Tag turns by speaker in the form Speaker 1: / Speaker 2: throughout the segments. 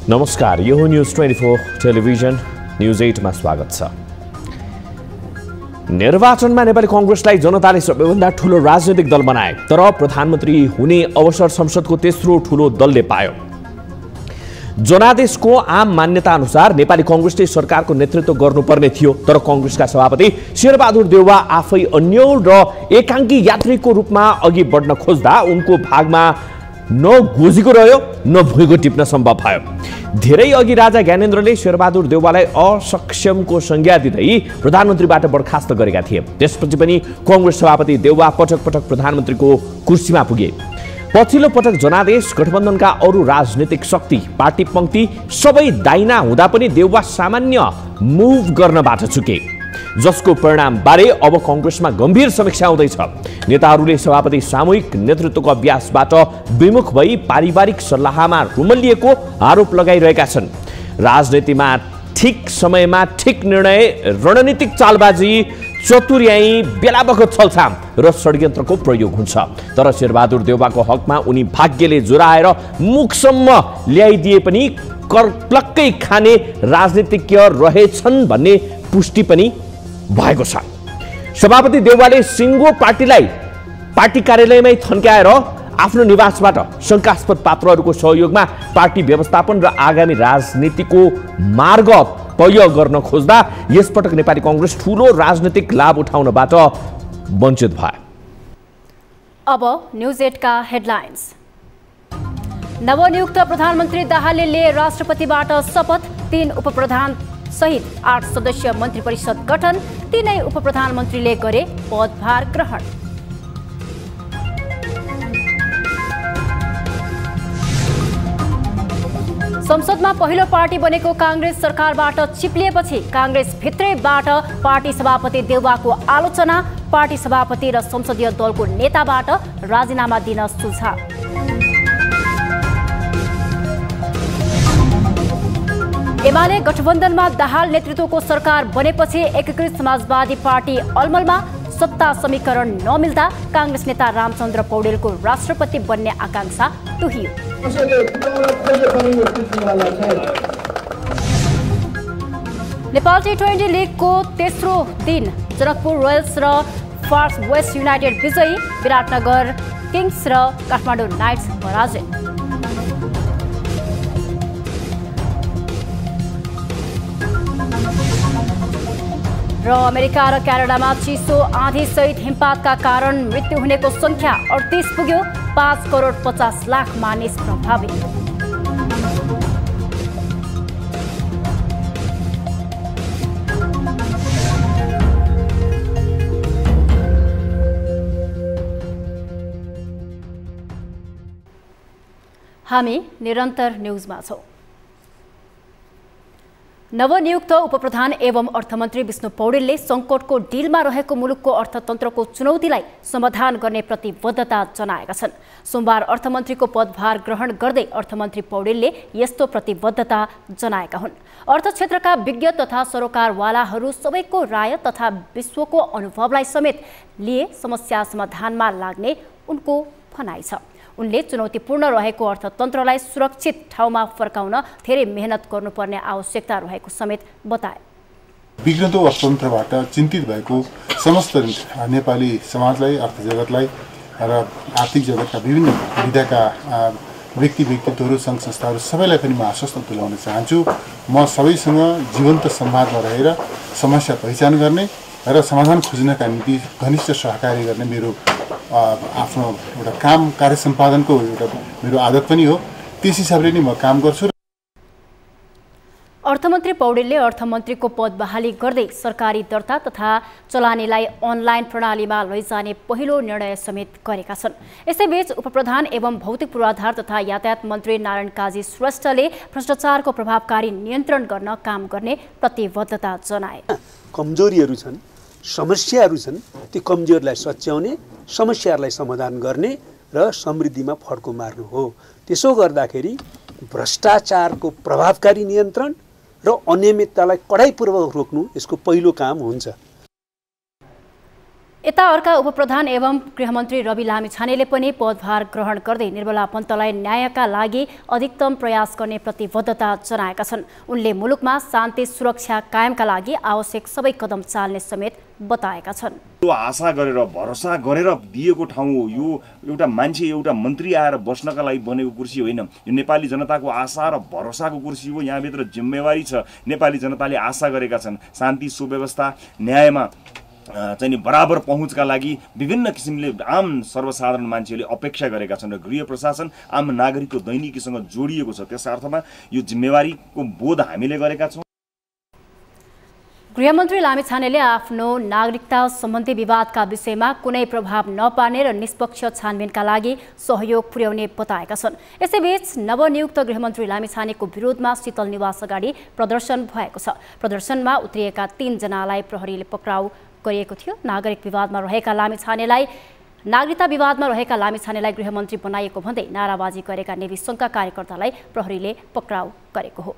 Speaker 1: नमस्कार, यो हो न्यूज 24 टेलिभिजन न्यूज 8 मा स्वागत छ। निर्वाचनमा नेपाली कांग्रेसलाई जनताले सबैभन्दा ठूलो राजनीतिक दल बनाए, तर प्रधानमन्त्री हुने अवसर संसदको तेस्रो ठूलो दलले पायो। जनादेशको आम मान्यता अनुसार नेपाली कांग्रेसले सरकारको नेतृत्व गर्नुपर्ने थियो, तर कांग्रेसका सभापति शेरबहादुर देउवा आफै अन्यल र एकांकी यात्रीको रूपमा अघि बढ्न खोज्दा उनको भागमा न गोजीको रह्यो न भुइँको टिप्न सम्भव भयो। धेरै अघि राजा ज्ञानेन्द्रले शेरबहादुर देउवालाई असक्षमको संज्ञा दिँदै प्रधानमन्त्रीबाट बर्खास्त गरेका थिए। त्यसपछि पनि कांग्रेस सभापति देउवा पटक पटक प्रधानमन्त्रीको कुर्सीमा पुगे। पछिल्लो पटक जनादेश गठबन्धनका अरू राजनीतिक शक्ति पार्टी पंक्ति सबै दाइना हुँदा पनि देउवा सामान्य मुभ गर्नबाट चुके, जसको परिणाम बारे अब कांग्रेसमा गम्भीर समीक्षा हुँदैछ। नेताहरूले सभापति सामूहिक नेतृत्वको अभ्यासबाट विमुख भई पारिवारिक सल्लाहमा रुमल्लिएको आरोप लगाइरहेका छन्। राजनीतिमा ठिक समयमा ठिक निर्णय, रणनीतिक चालबाजी, चतुर्याई, बेलाबखत छलछाम र षड्यन्त्रको प्रयोग हुन्छ। तर शेरबहादुर देउवाको हकमा उनी भाग्यले जुराएर मुखसम्म ल्याइदिए पनि करप्लक्कै खाने राजनीतिज्ञ रहेछन् भन्ने पुष्टि पनि भएको छ। सभापति देउवाले सिंगो पार्टीलाई पार्टी कार्यालयमै थन्क्याएर आफ्नो निवासबाट शंकास्पद पात्रहरूको सहयोगमा पार्टी व्यवस्थापन र आगामी राजनीतिको मार्ग तय गर्न खोज्दा यसपटक नेपाली कांग्रेस ठूलो राजनीतिक लाभ उठाउनबाट वञ्चित भयो।
Speaker 2: अब न्यूज 8 का हेडलाइन्स। नवनियुक्त प्रधानमन्त्री दाहालले राष्ट्रपतिबाट शपथ, 3 उपप्रधान सहित 8 सदस्यीय मन्त्री परिषद गठन, 3 उपप्रधानमन्त्रीले गरे पदभार ग्रहण। संसदमा पहिलो पार्टी बनेको कांग्रेस सरकारबाट चिप्लिएपछि कांग्रेस भित्रैबाट पार्टी सभापति देउवाको आलोचना, पार्टी सभापति र संसदीय दलको नेताबाट राजीनामा दिन सुझाव। एमाले गठबन्धनमा दाहाल नेतृत्वको सरकार बनेपछि एकीकृत समाजवादी पार्टी अलमलमा, सत्ता समीकरण नमिल्दा कांग्रेस नेता रामचन्द्र पौडेलको राष्ट्रपति बन्ने आकांक्षा टुहियो। नेपाल T20 लीगको तेस्रो दिन जनकपुर रोयल्स र फार वेस्ट युनाइटेड विजयी, विराटनगर किङ्स र काठमाडौँ नाइट्स पराजित। र अमेरिका र क्यानाडामा चिसो आँधी सहित हिमपातका कारण मृत्यु हुनेको संख्या 38 पुग्यो, 5 करोड 50 लाख मानिस प्रभावित। हामी निरन्तर न्यूजमा छौं। नवनियुक्त उपप्रधान एवं अर्थमन्त्री विष्णु पौडेलले संकटको डिलमा रहेको मुलुकको अर्थतन्त्रको चुनौतीलाई समाधान गर्ने प्रतिबद्धता जनाएका छन्। सोमबार अर्थमन्त्रीको पदभार ग्रहण गर्दै अर्थमन्त्री पौडेलले यस्तो प्रतिबद्धता जनाएका हुन्। अर्थक्षेत्रका विज्ञ तथा सरोकारवालाहरू सबैको राय तथा विश्वको अनुभवलाई समेत लिए समस्या समाधानमा लाग्ने उनको भनाइ छ। उनले चुनौतीपूर्ण रहेको अर्थतन्त्रलाई सुरक्षित ठाउँमा फर्काउन धेरै मेहनत गर्नुपर्ने आवश्यकता रहेको समेत बताए।
Speaker 3: बिग्रदो अर्थतन्त्रबाट चिन्तित भएको समस्त नेपाली समाजलाई, अर्थ जगतलाई र आर्थिक जगतका विभिन्न विधाका व्यक्ति व्यक्तित्वहरू, सङ्घ संस्थाहरू सबैलाई पनि म आश्वासन तुल्याउन चाहन्छु। म सबैसँग जीवन्त संवादमा रहेर समस्या पहिचान गर्ने र समाधान खोज्नका निम्ति घनिष्ठ सहकार्य गर्ने मेरो आफ्नो एउटा काम कार्य सम्पादनको एउटा मेरो आदत पनि हो। त्यस हिसाबले नै म काम गर्छु।
Speaker 2: अर्थमन्त्री पौडेलले अर्थमन्त्रीको पद बहाली गर्दै सरकारी दर्ता तथा चलानीलाई अनलाइन प्रणालीमा लैजाने पहिलो निर्णय समेत गरेका छन्। यसैबीच उपप्रधान एवं भौतिक पूर्वाधार तथा यातायात मन्त्री नारायण काजी श्रेष्ठले भ्रष्टाचारको प्रभावकारी नियन्त्रण गर्न काम गर्ने प्रतिबद्धता जनाए।
Speaker 4: कमजोरीहरू छन्, समस्याहरू छन्, ती कमजोरीलाई सच्याउने, समस्याहरूलाई समाधान गर्ने र समृद्धिमा फड्को मार्नु हो। त्यसो गर्दाखेरि भ्रष्टाचारको प्रभावकारी नियन्त्रण र अनियमिततालाई कडाइपूर्वक रोक्नु यसको पहिलो काम हुन्छ।
Speaker 2: यता अर्का उपप्रधान एवं गृहमन्त्री रवि लामिछानेले पनि पदभार ग्रहण गर्दै निर्मला पन्तलाई न्यायका लागि अधिकतम प्रयास गर्ने प्रतिबद्धता जनाएका छन्। उनले मुलुकमा शान्ति सुरक्षा कायमका लागि आवश्यक सबै कदम चाल्ने समेत बताएका छन्।
Speaker 5: यो आशा गरेर भरोसा गरेर दिएको ठाउँ हो। यो एउटा मान्छे एउटा मन्त्री आएर बस्नका लागि बनेको कुर्सी होइन। यो नेपाली जनताको आशा र भरोसाको कुर्सी हो। यहाँभित्र जिम्मेवारी छ। नेपाली जनताले आशा गरेका छन् शान्ति सुव्यवस्था न्यायमा चाहिँ नि बराबर पहुँचका लागि विभिन्न किसिमले आम सर्वसाधारण मान्छेहरूले अपेक्षा गरेका छन् र गृह प्रशासन आम नागरिकको दैनिकीसँग जोडिएको छ। त्यस अर्थमा यो जिम्मेवारीको बोध हामीले गरेका छौँ।
Speaker 2: गृहमन्त्री लामिछानेले आफ्नो नागरिकता सम्बन्धी विवादका विषयमा कुनै प्रभाव नपार्ने र निष्पक्ष छानबिनका लागि सहयोग पुर्याउने बताएका छन्। यसैबीच नवनियुक्त गृहमन्त्री लामिछानेको विरोधमा शीतल निवास अगाडि प्रदर्शन भएको छ। प्रदर्शनमा उत्रिएका 3 जनालाई प्रहरीले पक्राउ गरिएको थियो। नागरिकता विवादमा रहेका लामिछानेलाई गृहमन्त्री बनाइएको भन्दै नाराबाजी गरेका नेवी सङ्घका कार्यकर्तालाई प्रहरीले पक्राउ गरेको हो।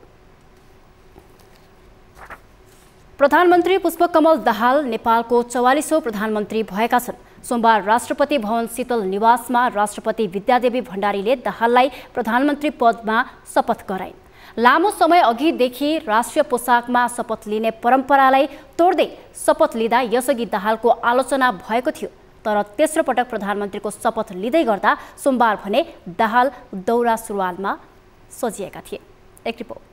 Speaker 2: प्रधानमन्त्री पुष्पकमल दाहाल नेपालको 44औं प्रधानमन्त्री भएका छन्। सोमबार राष्ट्रपति भवन शीतल निवासमा राष्ट्रपति विद्यादेवी भण्डारीले दाहाललाई प्रधानमन्त्री पदमा शपथ गराइन्। लामो समय अघिदेखि राष्ट्रिय पोसाकमा शपथ लिने परम्परालाई तोड्दै शपथ लिँदा यसअघि दाहालको आलोचना भएको थियो। तर तेस्रो पटक प्रधानमन्त्रीको शपथ लिँदै गर्दा सोमबार भने दाहाल दौरा सुरुवालमा सजिएका थिए। एक रिपोर्ट।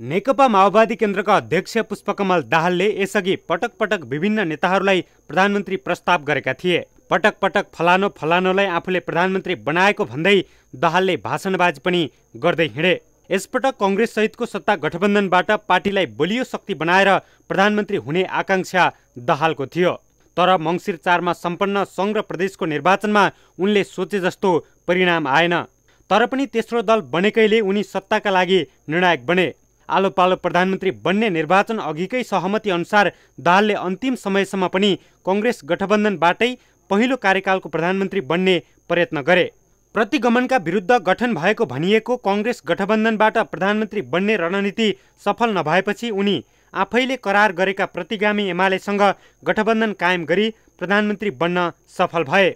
Speaker 6: नेकपा माओवादी केन्द्रका अध्यक्ष पुष्पकमल दाहालले यसअघि पटक पटक विभिन्न नेताहरूलाई प्रधानमन्त्री प्रस्ताव गरेका थिए। पटक पटक फलानोलाई आफूले प्रधानमन्त्री बनाएको भन्दै दाहालले भाषणबाजी पनि गर्दै हिँडे। यसपटक कांग्रेस सहितको सत्ता गठबन्धनबाट पार्टीलाई बलियो शक्ति बनाएर प्रधानमन्त्री हुने आकांक्षा दाहालको थियो। तर मङ्सिर 4 मा सम्पन्न संघ र प्रदेशको निर्वाचनमा उनले सोचे जस्तो परिणाम आएन। तर पनि तेस्रो दल बनेकैले उनी सत्ताका लागि निर्णायक बने। आलो पालो प्रधानमन्त्री बन्ने निर्वाचन अघिकै सहमति अनुसार दाहालले अन्तिम समयसम्म पनि कांग्रेस गठबन्धनबाटै पहिलो कार्यकालको प्रधानमन्त्री बन्ने प्रयत्न गरे। प्रतिगमनका विरुद्ध गठन भएको भनिएको कांग्रेस गठबन्धनबाट प्रधानमन्त्री बन्ने रणनीति सफल नभएपछि उनी आफैले करार गरेका प्रतिगामी एमालेसँग गठबन्धन कायम गरी प्रधानमन्त्री बन्न सफल भए।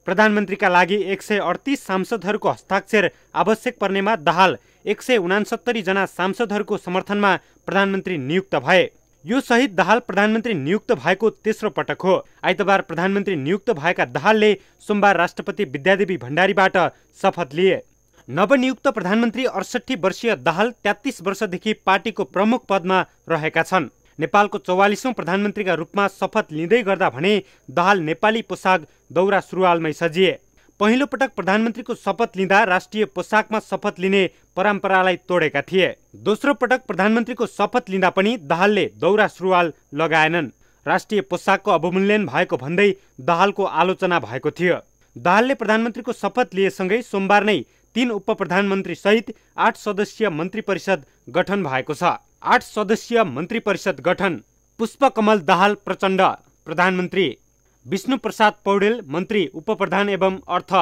Speaker 6: प्रधानमन्त्रीका लागि 138 सांसदहरूको हस्ताक्षर आवश्यक पर्नेमा दाहाल 169 जना सांसदहरूको समर्थनमा प्रधानमन्त्री नियुक्त भए। यो सहित दाहाल प्रधानमन्त्री नियुक्त भएको तेस्रो पटक हो। आइतबार प्रधानमन्त्री नियुक्त भएका दाहालले सोमबार राष्ट्रपति विद्यादेवी भण्डारीबाट शपथ लिए। नवनियुक्त प्रधानमन्त्री 68 वर्षीय दाहाल 33 वर्षदेखि पार्टीको प्रमुख पदमा रहेका छन्। नेपालको 44औं प्रधानमन्त्रीका रूपमा शपथ लिँदै गर्दा भने दाहाल नेपाली पोसाक दौरा सुरुवालमै सजिए। पहिलो पटक प्रधानमन्त्रीको शपथ लिँदा राष्ट्रिय पोसाकमा शपथ लिने परम्परालाई तोडेका थिए। दोस्रो पटक प्रधानमन्त्रीको शपथ लिँदा पनि दाहालले दौरा सुरुवाल लगाएनन्। राष्ट्रिय पोसाकको अवमूल्यन भएको भन्दै दाहालको आलोचना भएको थियो। दाहालले प्रधानमन्त्रीको शपथ लिएसँगै सोमबार नै 3 उपप्रधानमन्त्री सहित 8 सदस्यीय मन्त्री परिषद गठन भएको छ। 8 सदस्यीय मन्त्री परिषद गठन। पुष्पकमल दाहाल प्रचण्ड प्रधानमन्त्री, विष्णु प्रसाद पौडेल मन्त्री उपप्रधान एवं अर्थ,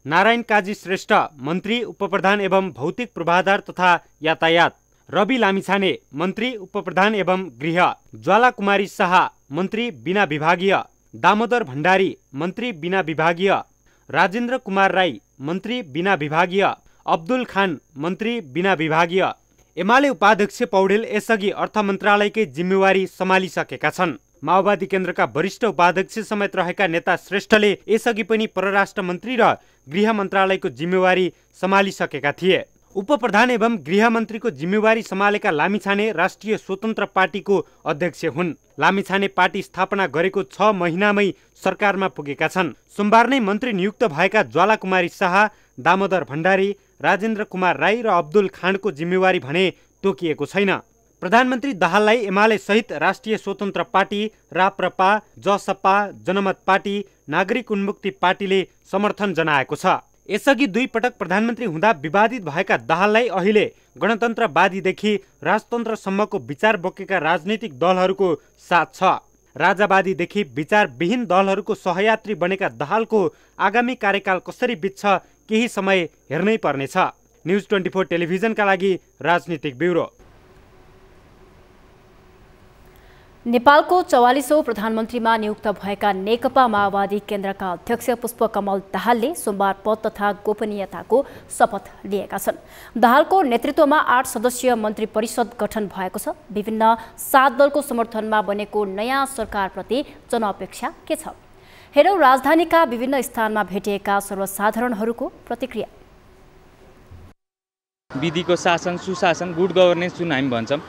Speaker 6: नारायण काजी श्रेष्ठ मन्त्री उपप्रधान एवं भौतिक पूर्वाधार तथा यातायात, रवि लामिछाने मन्त्री उपप्रधान एवं गृह, ज्वाला कुमारी शाह मन्त्री बिना विभागीय, दामोदर भण्डारी मन्त्री बिना विभागीय, राजेन्द्र कुमार राई मन्त्री बिना विभागीय, अब्दुल खान मन्त्री बिना विभागीय। एमाले उपाध्यक्ष पौडेल यसअघि अर्थ मन्त्रालयकै जिम्मेवारी सम्हालिसकेका छन्। माओवादी केन्द्रका वरिष्ठ उपाध्यक्ष समेत रहेका नेता श्रेष्ठले यसअघि पनि परराष्ट्र मन्त्री र गृह मन्त्रालयको जिम्मेवारी सम्हालिसकेका थिए। उपप्रधान एवं गृह मन्त्रीको जिम्मेवारी सम्हालेका लामिछाने राष्ट्रिय स्वतन्त्र पार्टीको अध्यक्ष हुन्। लामिछाने पार्टी स्थापना गरेको 6 महिनामै सरकारमा पुगेका छन्। सोमबार नै मन्त्री नियुक्त भएका ज्वाला कुमारी शाह, दामोदर भण्डारी, राजेन्द्र कुमार राई र अब्दुल खाँडको जिम्मेवारी भने तोकिएको छैन। प्रधानमन्त्री दाहाललाई एमाले सहित राष्ट्रिय स्वतन्त्र पार्टी, राप्रपा, जसपा, जनमत पार्टी, नागरिक उन्मुक्ति पार्टीले समर्थन जनाएको छ। यसअघि 2 पटक प्रधानमन्त्री हुँदा विवादित भएका दाहाललाई अहिले गणतन्त्रवादीदेखि राजतन्त्रसम्मको विचार बोकेका राजनीतिक दलहरूको साथ छ। राजावादीदेखि विचारविहीन दलहरूको सहयात्री बनेका दाहालको आगामी कार्यकाल कसरी बित्छ केही समय हेर्नै पर्नेछ। न्युज 24 टेलिभिजनका लागि राजनीतिक ब्युरो।
Speaker 2: नेपालको 44औं प्रधानमन्त्रीमा नियुक्त भएका नेकपा माओवादी केन्द्रका अध्यक्ष पुष्पकमल दाहालले सोमबार पद तथा गोपनीयताको शपथ लिएका छन्। दाहालको नेतृत्वमा 8 सदस्यीय मन्त्री परिषद गठन भएको छ। विभिन्न 7 दलको समर्थनमा बनेको नयाँ सरकारप्रति जनअपेक्षा के छ? हेरौँ राजधानीका विभिन्न स्थानमा भेटिएका सर्वसाधारणहरूको प्रतिक्रिया।
Speaker 7: विधिको शासन, सुशासन, गुड गभर्नेन्स जुन हामी भन्छौँ,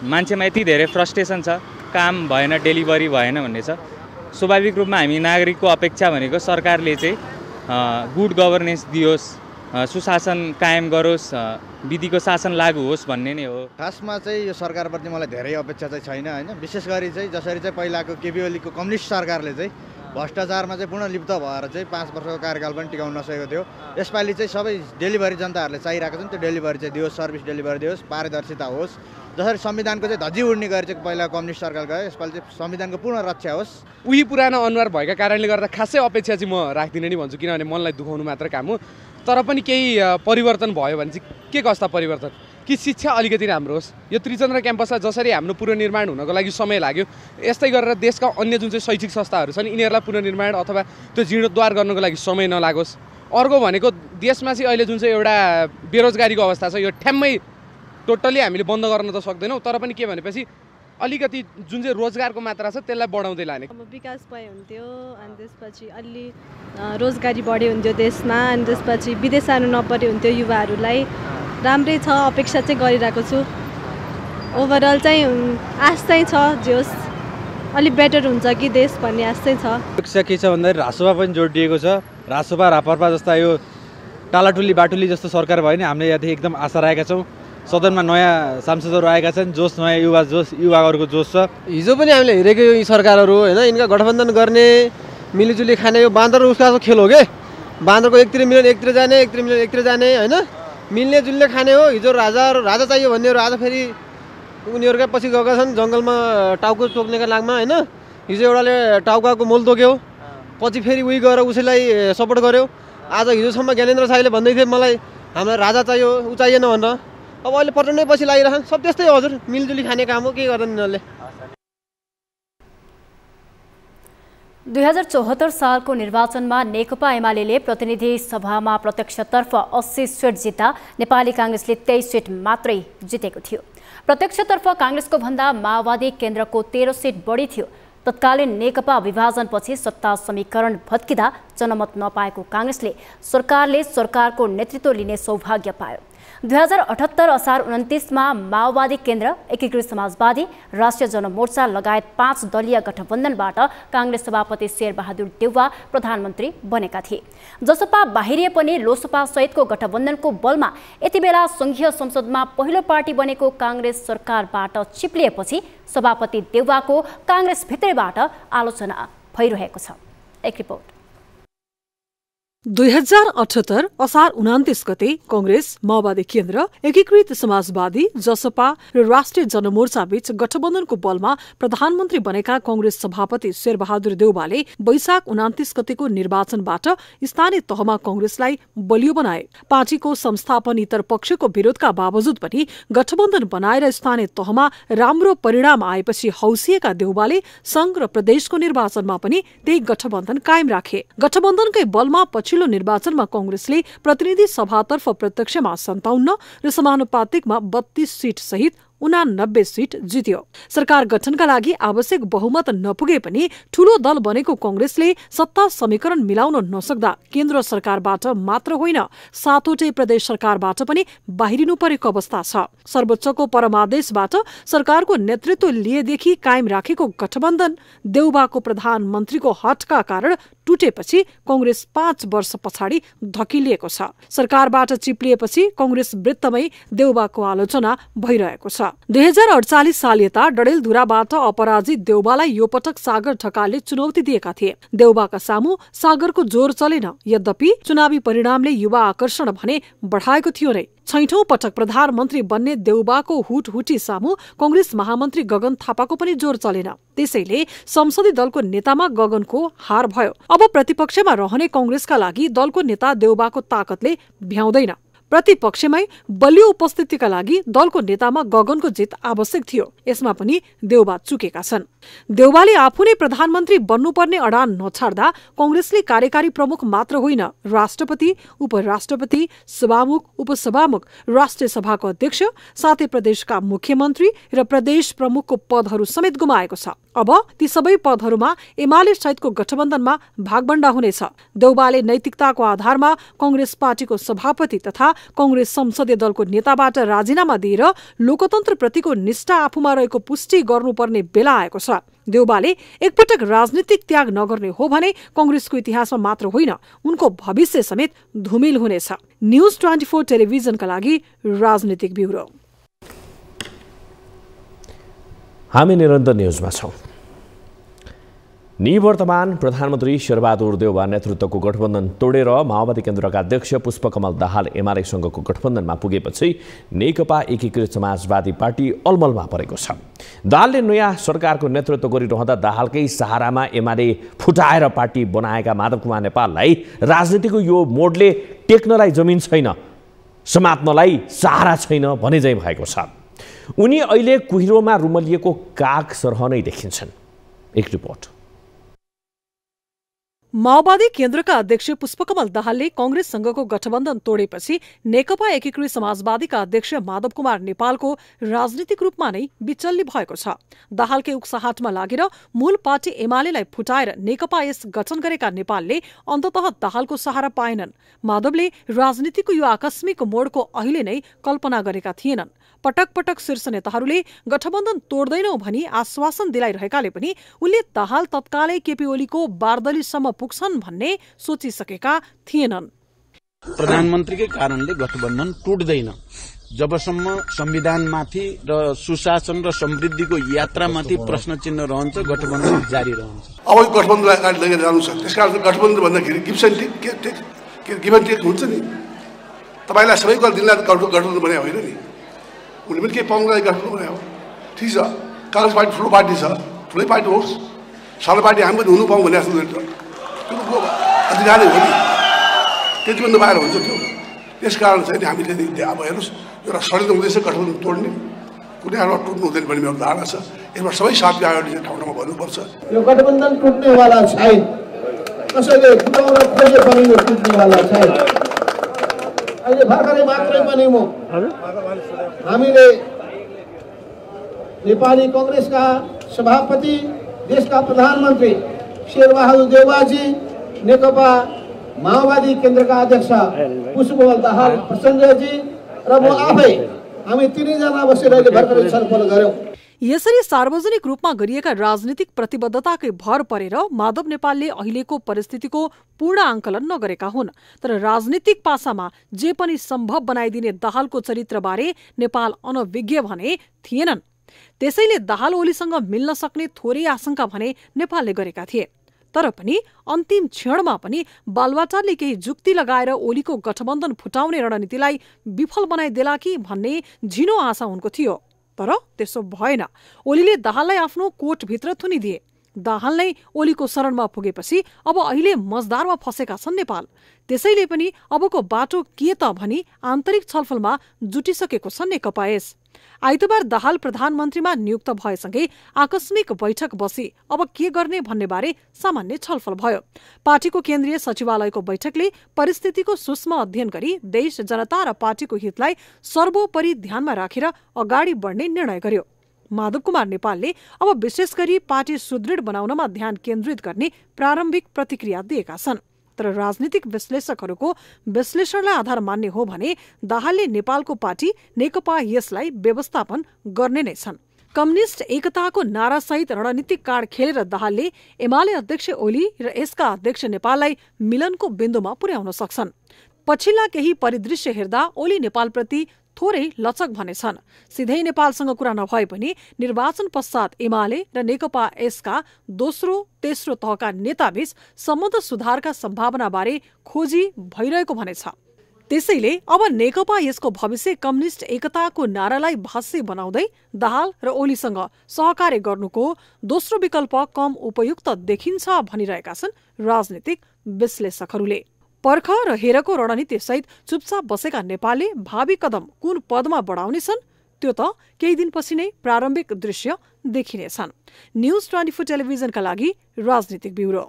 Speaker 7: मान्छेमा यति धेरै फ्रस्ट्रेसन छ, काम भएन, डेलिभरी भएन भन्ने छ। स्वाभाविक रूपमा हामी नागरिकको अपेक्षा भनेको सरकारले चाहिँ गुड गभर्नेन्स दियोस्, सुशासन कायम गरोस्, विधिको शासन लागू होस् भन्ने नै हो।
Speaker 8: खासमा चाहिँ यो सरकारप्रति मलाई धेरै अपेक्षा चाहिँ छैन हैन। विशेष गरी चाहिँ जसरी चाहिँ पहिलाको केपी ओलीको कम्युनिस्ट सरकारले चाहिँ भ्रष्टाचारमा चाहिँ पूर्ण लिप्त भएर चाहिँ 5 वर्षको कार्यकाल पनि टिकाउन नसकेको थियो। यसपालि चाहिँ सबै डेलिभरी जनताहरूले चाहिरहेको छन्, त्यो डेलिभरी चाहिँ दियोस्, सर्भिस डेलिभरी दियोस्, पारदर्शिता होस्। जसरी संविधानको चाहिँ धजी उड्ने गरी चाहिँ पहिला कम्युनिस्ट सरकार गयो, यसपालि चाहिँ संविधानको पूर्ण रक्षा होस्।
Speaker 9: उही पुरानो अनुहार भएका कारणले गर्दा खासै अपेक्षा चाहिँ म राख्दिनँ नि भन्छु, किनभने मनलाई दुखाउनु मात्र काम हो। तर पनि केही परिवर्तन भयो भने चाहिँ के कस्ता परिवर्तन कि शिक्षा अलिकति राम्रो होस्। यो त्रिचन्द्र क्याम्पसमा जसरी हाम्रो पुनर्निर्माण हुनको लागि समय लाग्यो, यस्तै गरेर देशका अन्य जुन चाहिँ शैक्षिक संस्थाहरू छन् यिनीहरूलाई पुनर्निर्माण अथवा त्यो जीर्णोद्धार गर्नको लागि समय नलागोस्। अर्को भनेको देशमा चाहिँ अहिले जुन चाहिँ एउटा बेरोजगारीको अवस्था छ, यो ठ्याम्मै टोटली हामीले बन्द गर्न त सक्दैनौँ, तर पनि के भनेपछि अलिकति जुन चाहिँ रोजगारको मात्रा छ त्यसलाई बढाउँदै लाने।
Speaker 10: विकास भए हुन्थ्यो अनि त्यसपछि अलि रोजगारी बढ्यो हुन्थ्यो देशमा, अनि त्यसपछि विदेश जानु नपर्यो हुन्थ्यो युवाहरूलाई। राम्रै छ, अपेक्षा चाहिँ गरिरहेको छु। ओभरअल चाहिँ आश चाहिँ छ जोस् अलि बेटर हुन्छ कि देश भन्ने आश चाहिँ छ।
Speaker 11: अपेक्षा के छ भन्दाखेरि रासोपा पनि जोडिएको छ। रासोपा, रापरपा जस्ता यो टालाटुली बाटुली जस्तो सरकार भयो भने हामीले यहाँदेखि एकदम आशा राखेका छौँ। सदनमा नयाँ सांसदहरू आएका छन्, जोस नयाँ युवाहरूको जोस छ।
Speaker 12: हिजो पनि हामीले हेरेको यी सरकारहरू होइन, यिनका गठबन्धन गर्ने, मिलिजुली खाने यो बाँदर उसको खेल हो के। बाँदरको एकतिर मिल्ने एकतिर जाने, एकतिर मिल्ने एकतिर जाने होइन, मिल्ने जुल्ने खाने हो। हिजो राजा चाहियो भन्नेहरू आज फेरि उनीहरूकै पछि गएका छन् जङ्गलमा टाउको टोक्नेका लागमा होइन। हिजो एउटाले टाउकाको मोल तोक्यो, पछि फेरि उही गएर उसैलाई सपोर्ट गर्यो। आज हिजोसम्म ज्ञानेन्द्र साईले भन्दै थिए मलाई हामीलाई राजा चाहियो, ऊ चाहिएन भनेर। अब अहिले प्रचण्डै पछि लागिरहन्। सब त्यस्तै हो हजुर, मिलजुली खाने काम हो, के गर्दैन यिनीहरूले।
Speaker 2: 2074 सालको निर्वाचनमा नेकपा एमाले प्रतिनिधि सभामा प्रत्यक्षतर्फ 80 सिट जित्दा नेपाली काङ्ग्रेसले 23 सिट मात्रै जितेको थियो। प्रत्यक्षतर्फ काङ्ग्रेसको भन्दा माओवादी केन्द्रको 13 सिट बढी थियो। तत्कालीन नेकपा विभाजनपछि सत्ता समीकरण भत्किँदा जनमत नपाएको काङ्ग्रेसले सरकारको नेतृत्व लिने सौभाग्य पायो। 2078 असार 29मा माओवादी केन्द्र, एकीकृत समाजवादी, राष्ट्रिय जनमोर्चा लगायत 5 दलीय गठबन्धनबाट काङ्ग्रेस सभापति शेरबहादुर देउवा प्रधानमन्त्री बनेका थिए। जसपा बाहिरिए पनि लोसपा सहितको गठबन्धनको बलमा यति बेला संघीय संसदमा पहिलो पार्टी बनेको काङ्ग्रेस सरकारबाट चिप्लिएपछि सभापति देउवाको काङ्ग्रेस भित्रैबाट आलोचना भइरहेको छ। एक रिपोर्ट।
Speaker 13: 2078 असार 29 गते कांग्रेस, माओवादी केन्द्र, एकीकृत समाजवादी, जसपा र राष्ट्रिय जनमोर्चा बीच गठबन्धनको बलमा प्रधानमन्त्री बनेका कांग्रेस सभापति शेरबहादुर देउवाले वैशाख 29 गतेको निर्वाचनबाट स्थानीय तहमा कांग्रेसलाई बलियो बनाए। पार्टीको संस्थापनेतर पक्षको विरोधका बावजुद पनि गठबन्धन बनाएर स्थानीय तहमा राम्रो परिणाम आएपछि हौसिएका देउवाले संघ र प्रदेशको निर्वाचनमा पनि त्यही गठबन्धन कायम राखे। गठबन्धनकै बलमा पछिल्लो निर्वाचनमा कांग्रेसले प्रतिनिधि सभातर्फ प्रत्यक्षमा 57 र समानुपातिकमा 32 सीट सहित 89 सीट जित्यो। सरकार गठनका लागि आवश्यक बहुमत नपुगे पनि ठूलो दल बनेको कांग्रेसले सत्ता समीकरण मिलाउन नसक्दा केन्द्र सरकारबाट मात्र होइन 7वटै प्रदेश सरकारबाट पनि बाहिरिनु परेको अवस्था छ। सर्वोच्चको परमादेशबाट सरकारको नेतृत्व लिएदेखि कायम राखेको गठबन्धन देउबाको प्रधानमन्त्रीको हटका कारण टुटेपछि कांग्रेस 5 वर्ष पछाडि धकिलिएको छ। सरकारबाट चिप्लिएपछि कांग्रेस वृत्तमै देउबाको आलोचना भइरहेको छ। 2048 साल यता डडेलधुराबाट अपराजित देउबालाई यो पटक सागर ढकालले चुनौती दिएका थिए। देउबाका सामु सागरको जोर चलेन। यद्यपि चुनावी परिणामले युवा आकर्षण भने बढाएको थियो नै। 6औं पटक प्रधानमन्त्री बन्ने देउबाको हुटहुटी सामु कांग्रेस महामन्त्री गगन थापाको पनि जोर चलेन। त्यसैले संसदीय दलको नेतामा गगनको हार भयो। अब प्रतिपक्षमा रहने कांग्रेसका लागि दलको नेता देउबाको ताकतले भ्याउँदैन। प्रतिपक्षमै बलियो उपस्थितिका लागि दलको नेतामा गगनको जित आवश्यक थियो। यसमा पनि देउबा चुकेका छन्। देउबाले आफू नै प्रधानमन्त्री बन्नुपर्ने अडान नछाड्दा कांग्रेसले कार्यकारी प्रमुख मात्र होइन, राष्ट्रपति, उपराष्ट्रपति, सभामुख, उपसभामुख, राष्ट्रिय सभाको अध्यक्ष साथै प्रदेशका मुख्यमन्त्री र प्रदेश प्रमुखको पदहरू समेत गुमाएको छ। अब ती सबै पदहरूमा एमाले सहितको गठबन्धनमा भागबण्डा हुनेछ। देउबाले नैतिकताको आधारमा कांग्रेस पार्टीको सभापति तथा कांग्रेस संसदीय दलको नेताबाट राजीनामा दिएर लोकतन्त्रप्रतिको निष्ठा आफूमा रहेको पुष्टि गर्नुपर्ने बेला आएको छ। देउबाले एकपटक राजनीतिक त्याग नगर्ने हो भने कांग्रेसको इतिहासमा मात्र होइन, उनको भविष्य समेत धुमिल हुनेछ। न्यूज 24 टेलिभिजनका लागि राजनीतिक ब्युरो।
Speaker 1: हामी निरन्तर न्यूजमा छौं। निवर्तमान प्रधानमन्त्री शेरबहादुर देउबा नेतृत्वको गठबन्धन तोडेर माओवादी केन्द्रका अध्यक्ष पुष्पकमल दाहाल एमालेसँगको गठबन्धनमा पुगेपछि नेकपा एकीकृत समाजवादी पार्टी अलमलमा परेको छ। दाहालले नयाँ सरकारको नेतृत्व गरिरहँदा दाहालकै सहारामा एमाले फुटाएर पार्टी बनाएका माधव कुमार नेपाललाई राजनीतिको यो मोडले टेक्नलाई जमिन छैन, समात्नलाई सहारा छैन भने झैं भएको छ। उनी अहिले कुहिरोमा रुमलिएको काग सरह नै देखिन्छन्। एक रिपोर्ट।
Speaker 13: माओवादी केन्द्रका अध्यक्ष पुष्पकमल दाहालले कांग्रेससँगको गठबन्धन तोडेपछि नेकपा एकीकृत समाजवादीका अध्यक्ष माधव कुमार नेपालको राजनीतिक रूपमा नै बिचल्ली भएको छ। दाहालकै उक्साहाटमा लागेर मूल पार्टी एमालेलाई फुटाएर नेकपा यस गठन गरेका नेपालले अन्ततः दाहालको सहारा पाएनन्। माधवले राजनीतिको यो आकस्मिक मोडको अहिले नै कल्पना गरेका थिएनन्। पटक पटक शीर्ष नेताहरूले गठबन्धन तोड्दैनौ भनी आश्वासन दिलाइरहेकाले पनि उनले दाहाल तत्कालै केपी ओलीको बारदलीसम्म पुग्छन् भन्ने सोचिसकेका थिएनन्।
Speaker 14: प्रधानमन्त्रीकै कारणले गठबन्धन टुट्दैन। जबसम्म संविधानमाथि र सुशासन र समृद्धिको यात्रामाथि प्रश्न चिन्ह रहन्छ, गठबन्धन जारी रहन्छ।
Speaker 15: अब गठबन्धनलाई अगाडि लगेर जानु छ। त्यसकारण गठबन्धन भन्दाखेरि गिभ एन्ड टेक हुन्छ नि। तपाईँलाई सबैको दिनलाई गठबन्धन बनाए होइन नि। उनले पनि केही पाउनुलाई गठबन्धन बनायो। ठिक छ, काङ्ग्रेस पार्टी ठुलो पार्टी छ, ठुलै पार्टी होस्, सानो पार्टी हामी पनि हुनु पाऊँ भन्ने जस्तो त्यो अधिकारै हो नि। त्यति पनि नपाएर हुन्छ त्यो। त्यस कारण चाहिँ हामीले अब हेर्नुहोस्, एउटा षड्यन्त्र हुँदैछ गठबन्धन तोड्ने, कुनै हालमा टुट्नु हुँदैन भन्ने मेरो धारणा छ। यसमा सबै साथी आयोले ठाउँ ठाउँमा भन्नुपर्छ।
Speaker 16: यो गठबन्धन टुट्नेवाला छैन, कसैले फुटाउन खोजे पनि यो टुट्नेवाला छैन। अहिले भर्खरै मात्रै पनि हामीले नेपाली कांग्रेसका सभापति, देशका प्रधानमन्त्री शेरबहादुर देउबाजी, नेकपा माओवादी केन्द्रका अध्यक्ष पुष्पकमल दाहाल प्रचण्डजी र म आफै हामी तीनैजना बसेर भर्खरै छलफल गर्यौं।
Speaker 13: यसरी सार्वजनिक रूपमा गरिएका राजनीतिक प्रतिबद्धताकै भर परेर माधव नेपालले अहिलेको परिस्थितिको पूर्ण आंकलन नगरेका हुन्। तर राजनीतिक पासामा जे पनि सम्भव बनाइदिने दाहालको चरित्रबारे नेपाल अनभिज्ञ भने थिएनन्। त्यसैले दाहाल ओलीसँग मिल्न सक्ने थोरै आशंका भने नेपालले गरेका थिए। तर पनि अन्तिम क्षणमा पनि बालवाटारले केही जुक्ति लगाएर ओलीको गठबन्धन फुटाउने रणनीतिलाई विफल बनाइदेला कि भन्ने झिनो आशा उनको थियो। तर त्यसो भएन। ओलीले दाहाललाई आफ्नो कोटभित्र थुनिदिए। दाहाल नै ओलीको शरणमा पुगेपछि अब अहिले मजदारमा फसेका छन् नेपाल। त्यसैले पनि अबको बाटो के त भनी आन्तरिक छलफलमा जुटिसकेको छ नेकपा एस। आइतबार दाहाल प्रधानमन्त्रीमा नियुक्त भएसँगै आकस्मिक बैठक बसी अब के गर्ने भन्ने बारे सामान्य छलफल भयो। पार्टीको केन्द्रीय सचिवालयको बैठकले परिस्थितिको सूक्ष्म अध्ययन गरी देश, जनता र पार्टीको हितलाई सर्वोपरि ध्यानमा राखेर अगाडि बढ्ने निर्णय गर्यो। माधव कुमार नेपालले अब विशेष गरी पार्टी सुदृढ बनाउनमा ध्यान केन्द्रित गर्ने प्रारम्भिक प्रतिक्रिया दिएका छन्। तर राजनीतिक विश्लेषकहरूको विश्लेषणलाई आधार मान्ने हो भने दाहालले नेपालको पार्टी नेकपा यसलाई व्यवस्थापन गर्ने नै छन्। कम्युनिस्ट एकताको नारासहित रणनीतिक कार्ड खेलेर दाहालले एमाले अध्यक्ष ओली र यसका अध्यक्ष नेपाललाई मिलनको बिन्दुमा पुर्याउन सक्छन्। पछिल्ला केही परिदृश्य हेर्दा ओली नेपालप्रति थोरै लचक भनेछन्। सिधै नेपालसँग कुरा नभए पनि निर्वाचन पश्चात एमाले र नेकपा यसका दोस्रो तेस्रो तहका नेताबीच सम्बन्ध सुधारका सम्भावनाबारे खोजी भइरहेको भनेछ। त्यसैले अब नेकपा यसको भविष्य कम्युनिस्ट एकताको नारालाई भाष्य बनाउँदै दाहाल र ओलीसँग सहकार्य गर्नुको दोस्रो विकल्प कम उपयुक्त देखिन्छ भनिरहेका छन् राजनीतिक विश्लेषकहरूले। पर्ख र हेरको रणनीति सहित चुपचाप बसेका नेपालले भावी कदम कुन पदमा बढाउनेछन् त्यो त केही दिनपछि नै प्रारम्भिक दृश्य देखिनेछन्। न्यूज 24 टेलिभिजनका लागि राजनीतिक ब्युरो।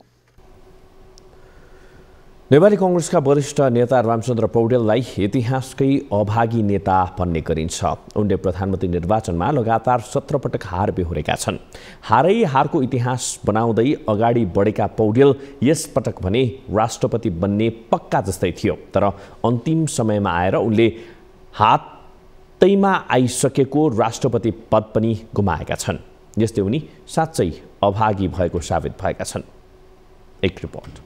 Speaker 1: नेपाली कांग्रेसका वरिष्ठ नेता रामचन्द्र पौडेललाई इतिहासकै अभागी नेता भन्ने गरिन्छ। उनले प्रधानमन्त्री निर्वाचनमा लगातार 17 पटक हार बेहोरेका छन्। हारै हारको इतिहास बनाउँदै अगाडि बढेका पौडेल यस पटक भने राष्ट्रपति बन्ने पक्का जस्तै थियो। तर अन्तिम समयमा आएर उनले हातैमा आइसकेको राष्ट्रपति पद पनि गुमाएका छन्। यसले उनी साँच्चै अभागी भएको साबित भएका छन्। एक रिपोर्ट।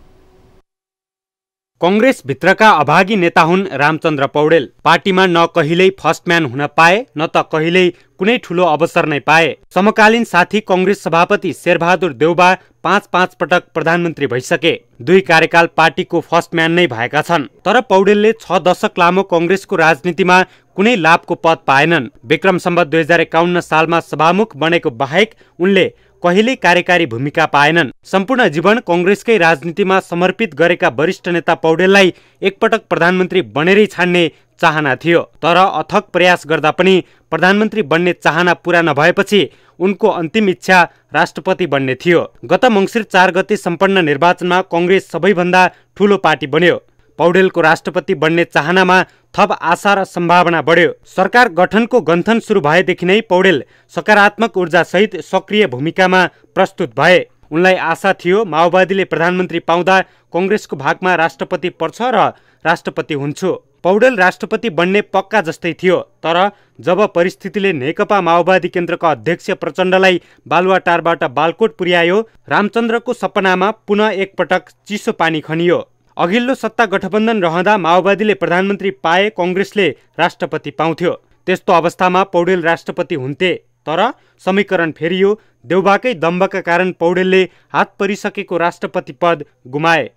Speaker 6: कांग्रेस भित्रका अभागी नेता हुन् रामचन्द्र पौडेल। पार्टीमा न कहिल्यै फर्स्ट म्यान हुन पाए न त कहिल्यै कुनै ठूलो अवसर नै पाए। समकालीन साथी कांग्रेस सभापति शेरबहादुर देउबा 5 पटक प्रधानमन्त्री भइसके। 2 कार्यकाल पार्टीको फर्स्ट म्यान नै भएका छन्। तर पौडेलले 6 दशक लामो कांग्रेसको राजनीतिमा कुनै लाभको पद पाएनन्। विक्रम सम्वत 2051 सालमा सभामुख बनेको बाहेक उनले कहिल्यै कार्यकारी भूमिका पाएनन्। सम्पूर्ण जीवन कांग्रेसकै राजनीतिमा समर्पित गरेका वरिष्ठ नेता पौडेललाई एकपटक प्रधानमन्त्री बनेरै छाड्ने चाहना थियो। तर अथक प्रयास गर्दा पनि प्रधानमन्त्री बन्ने चाहना पूरा नभएपछि उनको अन्तिम इच्छा राष्ट्रपति बन्ने थियो। गत मङ्सिर 4 गते सम्पन्न निर्वाचनमा कांग्रेस सबैभन्दा ठूलो पार्टी बन्यो। पौडेलको राष्ट्रपति बन्ने चाहनामा थप आशा र सम्भावना बढ्यो। सरकार गठनको गन्थन सुरु भएदेखि नै पौडेल सकारात्मक ऊर्जा सहित सक्रिय भूमिकामा प्रस्तुत भए। उनलाई आशा थियो माओवादीले प्रधानमन्त्री पाउँदा कांग्रेसको भागमा राष्ट्रपति पर्छ र राष्ट्रपति हुन्छु। पौडेल राष्ट्रपति बन्ने पक्का जस्तै थियो। तर जब परिस्थितिले नेकपा माओवादी केन्द्रका अध्यक्ष प्रचण्डलाई बालुवाटारबाट बालकोट पुर्यायो, रामचन्द्रको सपनामा पुनः एकपटक चिसो पानी खनियो। अघिल्लो सत्ता गठबन्धन रहँदा माओवादीले प्रधानमन्त्री पाए कांग्रेसले राष्ट्रपति पाउँथ्यो। त्यस्तो अवस्थामा पौडेल राष्ट्रपति हुन्थे। तर समीकरण फेरियो। देउबाकै दम्बका कारण पौडेलले हात परिसकेको राष्ट्रपति पद गुमाए।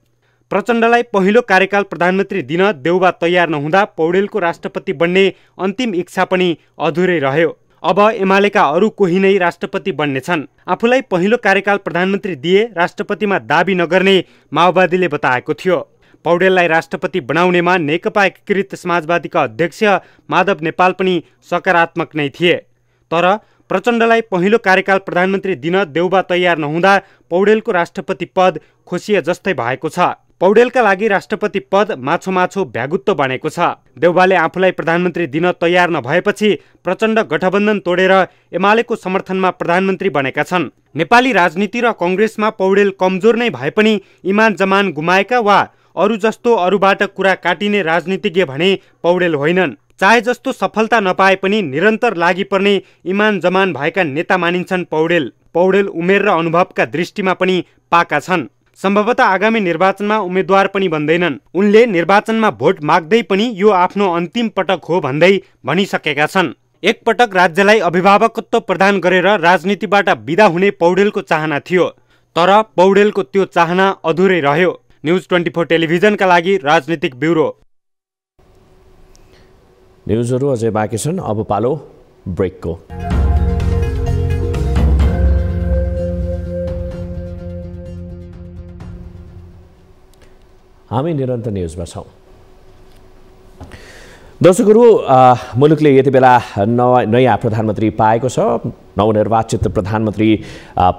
Speaker 6: प्रचण्डलाई पहिलो कार्यकाल प्रधानमन्त्री दिन देउबा तयार नहुँदा पौडेलको राष्ट्रपति बन्ने अन्तिम इच्छा पनि अधुरै रह्यो। अब एमालेका अरू कोही नै राष्ट्रपति बन्नेछन्। आफूलाई पहिलो कार्यकाल प्रधानमन्त्री दिए राष्ट्रपतिमा दाबी नगर्ने माओवादीले बताएको थियो। पौडेललाई राष्ट्रपति बनाउनेमा नेकपा एकीकृत समाजवादीका अध्यक्ष माधव नेपाल पनि सकारात्मक नै थिए। तर प्रचण्डलाई पहिलो कार्यकाल प्रधानमन्त्री दिन देउबा तयार नहुँदा पौडेलको राष्ट्रपति पद खोसिए जस्तै भएको छ। पौडेलका लागि राष्ट्रपति पद माछो भ्यागुत्त बनेको छ। देउबाले आफूलाई प्रधानमन्त्री दिन तयार नभएपछि प्रचण्ड गठबन्धन तोडेर एमालेको समर्थनमा प्रधानमन्त्री बनेका छन्। नेपाली राजनीति र कांग्रेसमा पौडेल कमजोर नै भए पनि इमान जमान गुमाएका वा अरू जस्तो अरूबाट कुरा काटिने राजनीतिज्ञ भने पौडेल होइनन्। चाहे जस्तो सफलता नपाए पनि निरन्तर लागि पर्ने इमान जमान भएका नेता मानिन्छन् पौडेल। पौडेल उमेर र अनुभवका दृष्टिमा पनि पाका छन्। सम्भवतः आगामी निर्वाचनमा उम्मेद्वार पनि बन्दैनन्। उनले निर्वाचनमा भोट माग्दै पनि यो आफ्नो अन्तिम पटक हो भन्दै भनिसकेका छन्। एकपटक राज्यलाई अभिभावकत्व प्रदान गरेर राजनीतिबाट बिदा हुने पौडेलको चाहना थियो। तर पौडेलको त्यो चाहना अधुरै रह्यो। न्यूज 24 टेलिभिजनका लागि राजनीतिक ब्युरो।
Speaker 1: न्यूजहरू अझै बाँकी छन्। अब पालो ब्रेकको। हामी निरन्तर न्युजमा छौँ। दर्शकहरू, मुलुकले यति बेला नयाँ प्रधानमन्त्री पाएको छ। नवनिर्वाचित प्रधानमन्त्री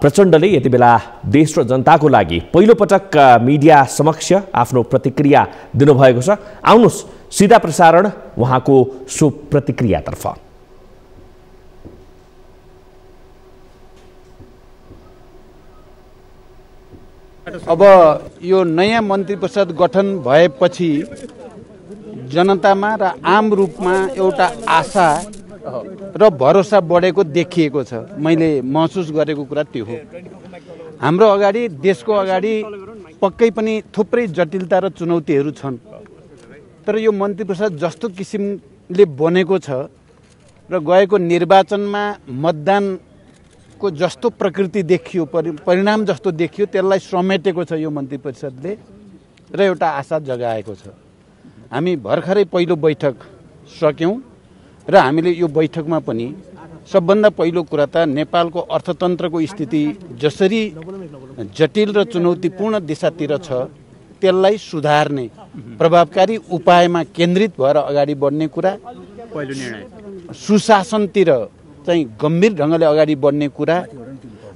Speaker 1: प्रचण्डले यति बेला देश र जनताको लागि पहिलो पटक मिडिया समक्ष आफ्नो प्रतिक्रिया दिनुभएको छ। आउनुहोस् सिधा प्रसारण उहाँको सो प्रतिक्रियातर्फ।
Speaker 14: अब यो नयाँ मन्त्री परिषद गठन भएपछि जनतामा र आम रूपमा एउटा आशा र भरोसा बढेको देखिएको छ। मैले महसुस गरेको कुरा त्यो हो। हाम्रो अगाडि, देशको अगाडि पक्कै पनि थुप्रै जटिलता र चुनौतीहरू छन्, तर यो मन्त्री परिषद जस्तो किसिमले बनेको छ र गएको निर्वाचनमा मतदानको जस्तो प्रकृति देखियो, परिणाम जस्तो देखियो, त्यसलाई समेटेको छ यो मन्त्री परिषदले र एउटा आशा जगाएको छ। हामी भर्खरै पहिलो बैठक सक्यौं र हामीले यो बैठकमा पनि सबभन्दा पहिलो कुरा त नेपालको अर्थतन्त्रको स्थिति जसरी जटिल र चुनौतीपूर्ण दिशातिर छ त्यसलाई सुधार्ने प्रभावकारी उपायमा केन्द्रित भएर अगाडि बढ्ने कुरा,
Speaker 6: पहिलो निर्णय
Speaker 14: सुशासनतिर चाहिँ गम्भीर ढङ्गले अगाडि बढ्ने कुरा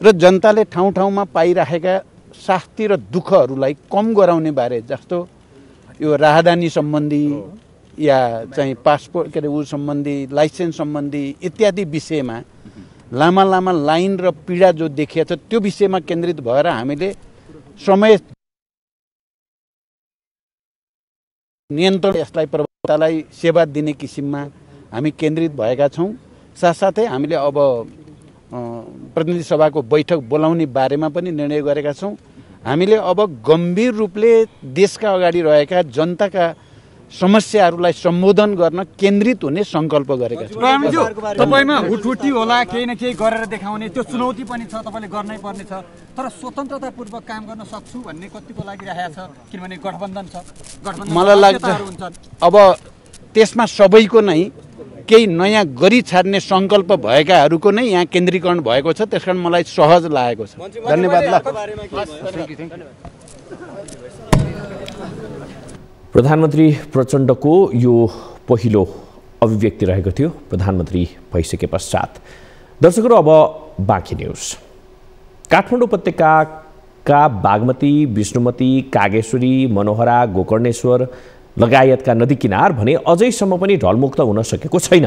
Speaker 14: र जनताले ठाउँ ठाउँमा पाइरहेका शास्ति र दुःखहरूलाई कम गराउने बारे, जस्तो यो राहदानी सम्बन्धी या चाहिँ पासपोर्ट के अरे ऊ सम्बन्धी, लाइसेन्स सम्बन्धी इत्यादि विषयमा लामा लामा लाइन र पीडा जो देखिएको छ त्यो विषयमा केन्द्रित भएर हामीले समय नियन्त्रण, यसलाई प्रभावतालाई सेवा दिने किसिममा हामी केन्द्रित भएका छौँ। साथसाथै हामीले अब प्रतिनिधि सभाको बैठक बोलाउने बारेमा पनि निर्णय गरेका छौँ। हामीले अब गम्भीर रूपले देशका अगाडि रहेका जनताका समस्याहरूलाई सम्बोधन गर्न केन्द्रित हुने संकल्प गरेका छौँ।
Speaker 17: तपाईमा हुटहुटी होला, केही न केही गरेर देखाउने त्यो चुनौती पनि छ, तपाईँले गर्नै पर्ने छ, तर स्वतन्त्रतापूर्वक काम गर्न सक्छु भन्ने कतिको लागिरहेको छ, किनभने गठबन्धन छ।
Speaker 14: मलाई लाग्छ अब त्यसमा सबैको नै केही नयाँ गरी छाड्ने संकल्प भएकाहरूको नै यहाँ केन्द्रीकरण भएको छ, त्यसकारण मलाई सहज लागेको छ। धन्यवाद।
Speaker 1: प्रधानमन्त्री प्रचण्डको यो पहिलो अभिव्यक्ति रहेको थियो प्रधानमन्त्री भइसके पश्चात। दर्शकहरू, अब बाँकी न्युज। काठमाडौँ उपत्यकाका बागमती, विष्णुमती, कागेश्वरी, मनोहरा, गोकर्णेश्वर लगायतका नदी किनार भने अझैसम्म पनि ढलमुक्त हुन सकेको छैन।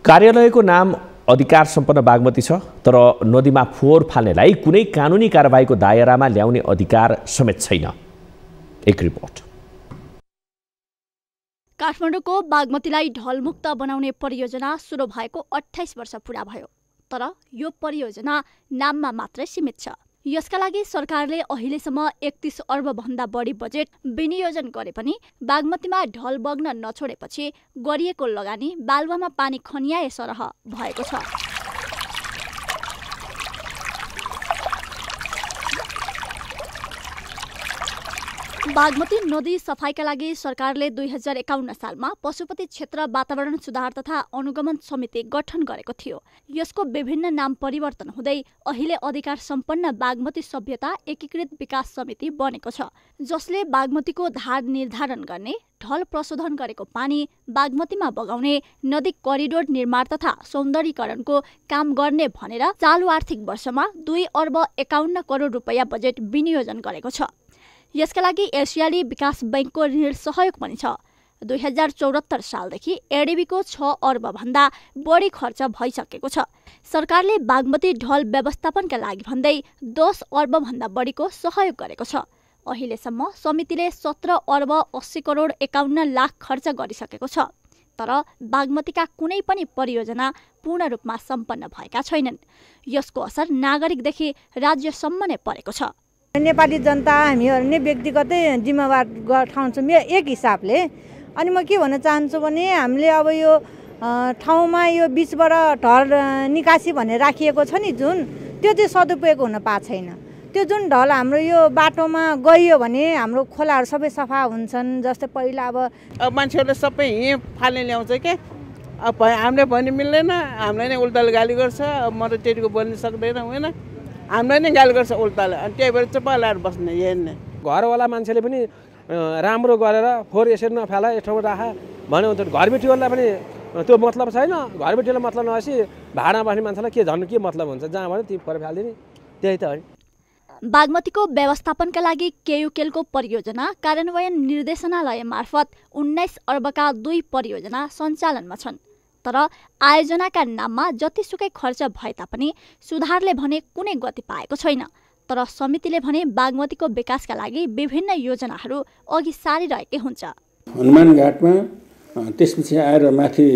Speaker 1: कार्यालयको नाम अधिकार सम्पन्न बागमती छ, तर नदीमा फोहोर फाल्नेलाई कुनै कानुनी कारबाहीको दायरामा ल्याउने अधिकार समेत छैन। एक रिपोर्ट।
Speaker 18: काठमाडौँको बागमतीलाई ढलमुक्त बनाउने परियोजना सुरु भएको 28 वर्ष पूरा भयो, तर यो परियोजना नाममा मात्रै सीमित छ। यसका लागि सरकारले अहिलेसम्म 31 अर्ब भन्दा बढी बजेट विनियोजन गरे पनि बागमतीमा ढल बग्न नछोडेपछि गरिएको लगानी बालुवामा पानी खन्याए सरह भएको छ। बागमती नदी सफाईका लागि सरकारले 2051 सालमा पशुपति क्षेत्र वातावरण सुधार तथा अनुगमन समिति गठन गरेको थियो। यसको विभिन्न नाम परिवर्तन हुँदै अहिले अधिकार सम्पन्न बागमती सभ्यता एकीकृत विकास समिति बनेको छ, जसले बागमतीको धार निर्धारण गर्ने, ढल प्रशोधन गरेको पानी बागमतीमा बगाउने, नदी करिडोर निर्माण तथा सौन्दर्यीकरणको काम गर्ने भनेर चालु आर्थिक वर्षमा 2 अर्ब 51 करोड रुपैयाँ बजेट विनियोजन गरेको छ। यसका लागि एसियाली विकास बैंकको ऋण सहयोग पनि छ। 2074 सालदेखि एडिबीको 6 अर्ब भन्दा बढी खर्च भइसकेको छ। सरकारले बागमती ढल व्यवस्थापनका लागि भन्दै 10 अर्ब भन्दा बढीको सहयोग गरेको छ। अहिलेसम्म समितिले 17 अर्ब 80 करोड 51 लाख खर्च गरिसकेको छ, तर बागमतीका कुनै पनि परियोजना पूर्ण रूपमा सम्पन्न भएका छैनन्। यसको असर नागरिकदेखि राज्यसम्म नै परेको छ।
Speaker 19: नेपाली जनता हामीहरू नै व्यक्तिगतै जिम्मेवार ठाउँछौँ एक हिसाबले। अनि म के भन्न चाहन्छु भने हामीले अब यो ठाउँमा यो बिचबाट ढल निकासी भनेर राखिएको छ नि जुन, त्यो चाहिँ सदुपयोग हुन पाएको छैन। त्यो जुन ढल हाम्रो यो बाटोमा गइयो भने हाम्रो खोलाहरू सबै सफा हुन्छन्। जस्तै पहिला अब
Speaker 20: मान्छेहरूले सबै हिँ फाल्ने ल्याउँछ क्या, अब हामीले भन्ने मिल्दैन, हामीलाई नै उल्टाले गाली गर्छ। अब म त त्यतिको बोल्न सक्दैन, होइन, हामीलाई नै गाली गर्छ उल्टाले। अनि त्यही भएर चुप्प लाएर बस्ने हेर्ने।
Speaker 21: घरवाला मान्छेले पनि राम्रो गरेर फोहोर यसरी नफाला, यस ठाउँमा राख भन्यो भने घरबेटीहरूलाई पनि त्यो मतलब छैन। घरबेटीलाई मतलब नभएपछि भाडा बस्ने मान्छेलाई झन् के मतलब हुन्छ, जहाँ भन्यो ती फोहोर फालिदिने, त्यही त हो।
Speaker 18: बागमतीको व्यवस्थापनका लागि केयुकेलको परियोजना कार्यान्वयन निर्देशनालय मार्फत 19 अर्बका 2 परियोजना सञ्चालनमा छन्, तर आयोजनाका नाममा जतिसुकै खर्च भए तापनि सुधारले भने कुनै गति पाएको छैन। तर समितिले भने बागमतीको विकासका लागि विभिन्न योजनाहरू अघि सारिरहेकै हुन्छ।
Speaker 22: हनुमान घाटमा
Speaker 3: त्यसपछि आएर माथि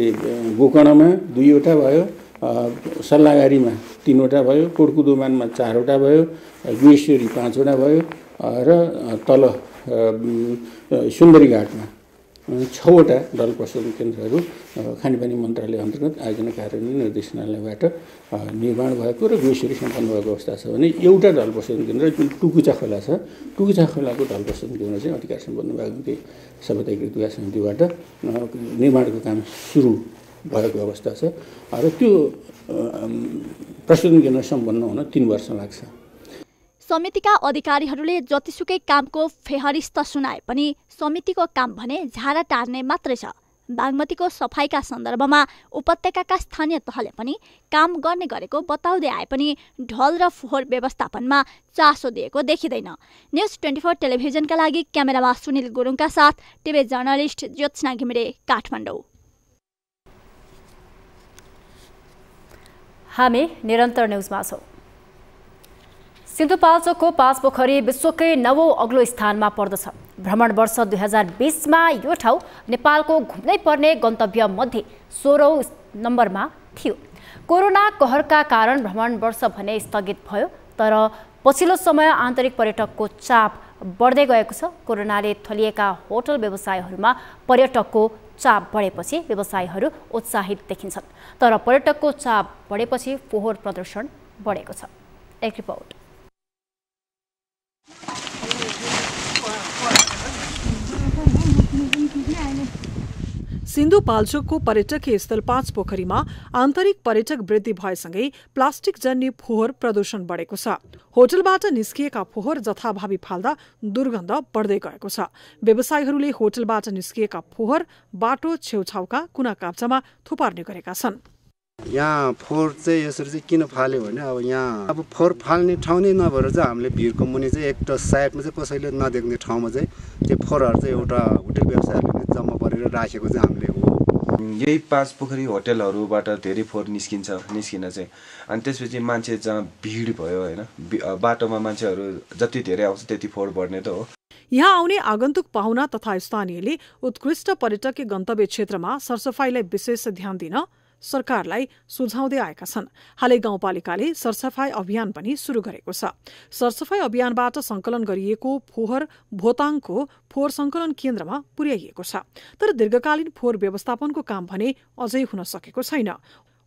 Speaker 3: गोकर्णमा 2वटा भयो, सल्लाहगारीमा 3वटा भयो, कोटकुदोमानमा 4वटा भयो, गुहेश्वरी 5वटा भयो र तल सुन्दरीघाटमा 6वटा दल प्रशोधन केन्द्रहरू खानेपानी मन्त्रालय अन्तर्गत आयोजना कार्यान्वयन निर्देशनालयबाट निर्माण भएको र गुहेश्वरी सम्पन्न भएको अवस्था छ भने एउटा दल प्रशोधन केन्द्र जुन टुकुचा खोला छ, टुकुचा खोलाको दल प्रशोधन केन्द्र चाहिँ अधिकार सम्पन्न बागमती सभ्यताकृत विकास समितिबाट निर्माणको काम सुरु भएको अवस्था छ र त्यो प्रशोधन केन्द्र सम्पन्न हुन 3 वर्ष लाग्छ।
Speaker 18: समितिका अधिकारीहरूले जतिसुकै कामको फेहरिस्त सुनाए पनि समितिको काम भने झारा टार्ने मात्रै छ। बागमतीको सफाईका सन्दर्भमा उपत्यकाका स्थानीय तहले पनि काम गर्ने गरेको बताउँदै आए पनि ढल र फोहोर व्यवस्थापनमा चासो दिएको देखिँदैन। न्युज 24 टेलिभिजनका लागि क्यामेरामा सुनिल गुरुङका साथ टिभी जर्नलिस्ट ज्योत्सना घिमिरे, काठमाडौँ।
Speaker 2: हामी निरन्तर न्युजमा छौँ। सिन्धुपाल्चोकको 5 पोखरी विश्वकै 9औं अग्लो स्थानमा पर्दछ। भ्रमण वर्ष 2020मा यो ठाउँ नेपालको घुम्नै पर्ने गन्तव्य मध्ये 16औं नम्बरमा थियो। कोरोना कहरका कारण भ्रमण वर्ष भने स्थगित भयो, तर पछिल्लो समय आन्तरिक पर्यटकको चाप बढ्दै गएको छ। कोरोनाले थलिएका होटल व्यवसायहरूमा पर्यटकको चाप बढेपछि व्यवसायीहरू उत्साहित देखिन्छन्, तर पर्यटकको चाप बढेपछि फोहोर प्रदूषण बढेको छ। एक रिपोर्ट।
Speaker 13: सिन्धुपाल्चोकको पर्यटकीय स्थल 5 पोखरीमा आन्तरिक पर्यटक वृद्धि भएसँगै प्लास्टिक जन्य फोहोर प्रदूषण बढेको छ। होटलबाट निस्किएका फोहोर जथाभावी फाल्दा दुर्गन्ध बढ्दै गएको छ। व्यवसायीहरूले होटलबाट निस्किएका फोहोर बाटो छेउछाउका कुना काप्चामा थुपार्ने गरेका छन्।
Speaker 22: यहाँ फोहोर चाहिँ यसरी चाहिँ किन फाल्यो भने अब यहाँ फोहोर फाल्ने ठाउँ नै नभएर चाहिँ हामीले भिरको मुनि चाहिँ एउटा साइडमा चाहिँ कसैले नदेख्ने ठाउँमा चाहिँ त्यो फोहोरहरू चाहिँ एउटा होटल व्यवसायहरूले जम्मा गरेर राखेको चाहिँ हामीले हो।
Speaker 23: यही 5 पोखरी होटलहरूबाट धेरै फोहोर निस्किन चाहिँ अनि त्यसपछि मान्छे जहाँ भिड भयो होइन, बाटोमा मान्छेहरू जति धेरै आउँछ त्यति फोहोर बढ्ने त हो।
Speaker 13: यहाँ आउने आगन्तुक पाहुना तथा स्थानीयले उत्कृष्ट पर्यटकीय गन्तव्य क्षेत्रमा सरसफाईलाई विशेष ध्यान दिन सरकारलाई सुझाउँदै आएका छन्। हालै गाउँपालिकाले सरसफाई अभियान पनि सुरु गरेको छ। सरसफाई अभियानबाट संकलन गरिएको फोहोर भोताङको फोहोर संकलन केन्द्रमा पुर्याइएको छ, तर दीर्घकालीन फोहोर व्यवस्थापनको काम भने अझै हुन सकेको छैन।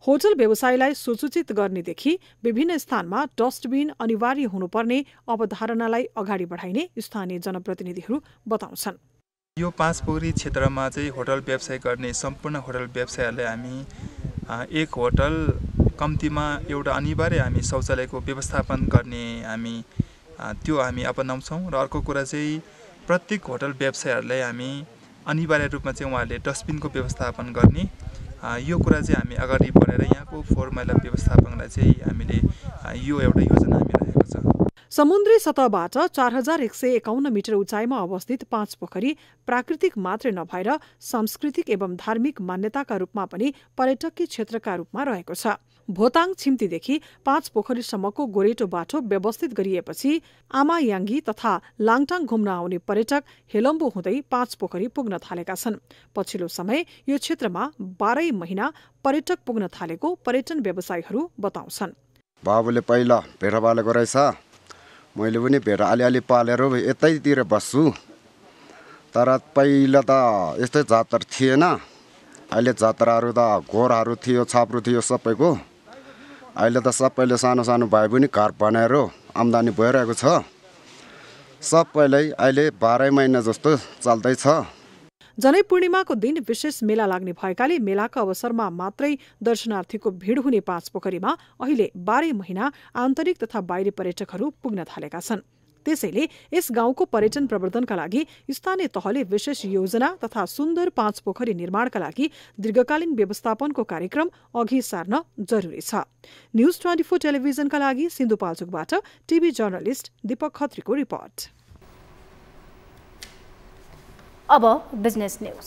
Speaker 13: होटल व्यवसायलाई सुसूचित गर्नेदेखि विभिन्न स्थानमा डस्टबिन अनिवार्य हुनुपर्ने अवधारणालाई अगाडि बढाइने स्थानीय जनप्रतिनिधिहरू बताउँछन्।
Speaker 24: यो 5 पोखरी क्षेत्रमा चाहिँ होटल व्यवसाय गर्ने सम्पूर्ण होटल व्यवसायहरूलाई हामी एक होटल कम्तीमा एउटा अनिवार्य हामी शौचालयको व्यवस्थापन गर्ने त्यो हामी अपनाउँछौँ। र अर्को कुरा चाहिँ प्रत्येक होटल व्यवसायहरूलाई हामी अनिवार्य रूपमा चाहिँ उहाँहरूले डस्टबिनको व्यवस्थापन गर्ने यो कुरा चाहिँ हामी अगाडि बढेर यहाँको फोहोर मैला व्यवस्थापनलाई चाहिँ हामीले यो एउटा योजना हामी राखेको छ।
Speaker 13: समुद्री सतहबाट 4151 मिटर उचाइमा अवस्थित 5 पोखरी प्राकृतिक मात्रै नभएर सांस्कृतिक एवं धार्मिक मान्यताका रूपमा पनि पर्यटकीय क्षेत्रका रूपमा रहेको छ। भोताङ छिम्तीदेखि 5 पोखरीसम्मको गोरेटो बाटो व्यवस्थित गरिएपछि आमायाङ्गी तथा लाङटाङ घुम्न आउने पर्यटक हेलम्बो हुँदै 5 पोखरी पुग्न थालेका छन्। पछिल्लो समय यो क्षेत्रमा 12 महिना पर्यटक पुग्न थालेको पर्यटन व्यवसायीहरू बताउँछन्।
Speaker 22: बाबुले पहिला भेडा पालेको रहेछ, मैले पनि भेडा अलिअलि पालेर यतैतिर बस्छु, तर पहिला त यस्तै जात्रा थिएन। अहिले जात्राहरू त घोडाहरू थियो, छाप्रो थियो सबैको। अहिले त सबैले सानो सानो भए पनि घर बनाएर आम्दानी भइरहेको छ। सबैलाई अहिले 12 महिना जस्तो चल्दैछ।
Speaker 13: जनै पूर्णिमाको दिन विशेष मेला लाग्ने भएकाले मेलाका अवसरमा मात्रै दर्शनार्थीको भिड हुने 5 पोखरीमा अहिले 12 महिना आन्तरिक तथा बाहिरी पर्यटकहरू पुग्न थालेका छन्। त्यसैले यस गाउँको पर्यटन प्रवर्धनका लागि स्थानीय तहले विशेष योजना तथा सुन्दर 5 पोखरी निर्माणका लागि दीर्घकालीन व्यवस्थापनको कार्यक्रम अघि सार्न जरुरी छ। न्युज 24 टेलिभिजनका लागि सिन्धुपाल्चोकबाट टिभी जर्नलिस्ट दीपक खत्रीको रिपोर्ट।
Speaker 2: अब बिजनेस न्यूज।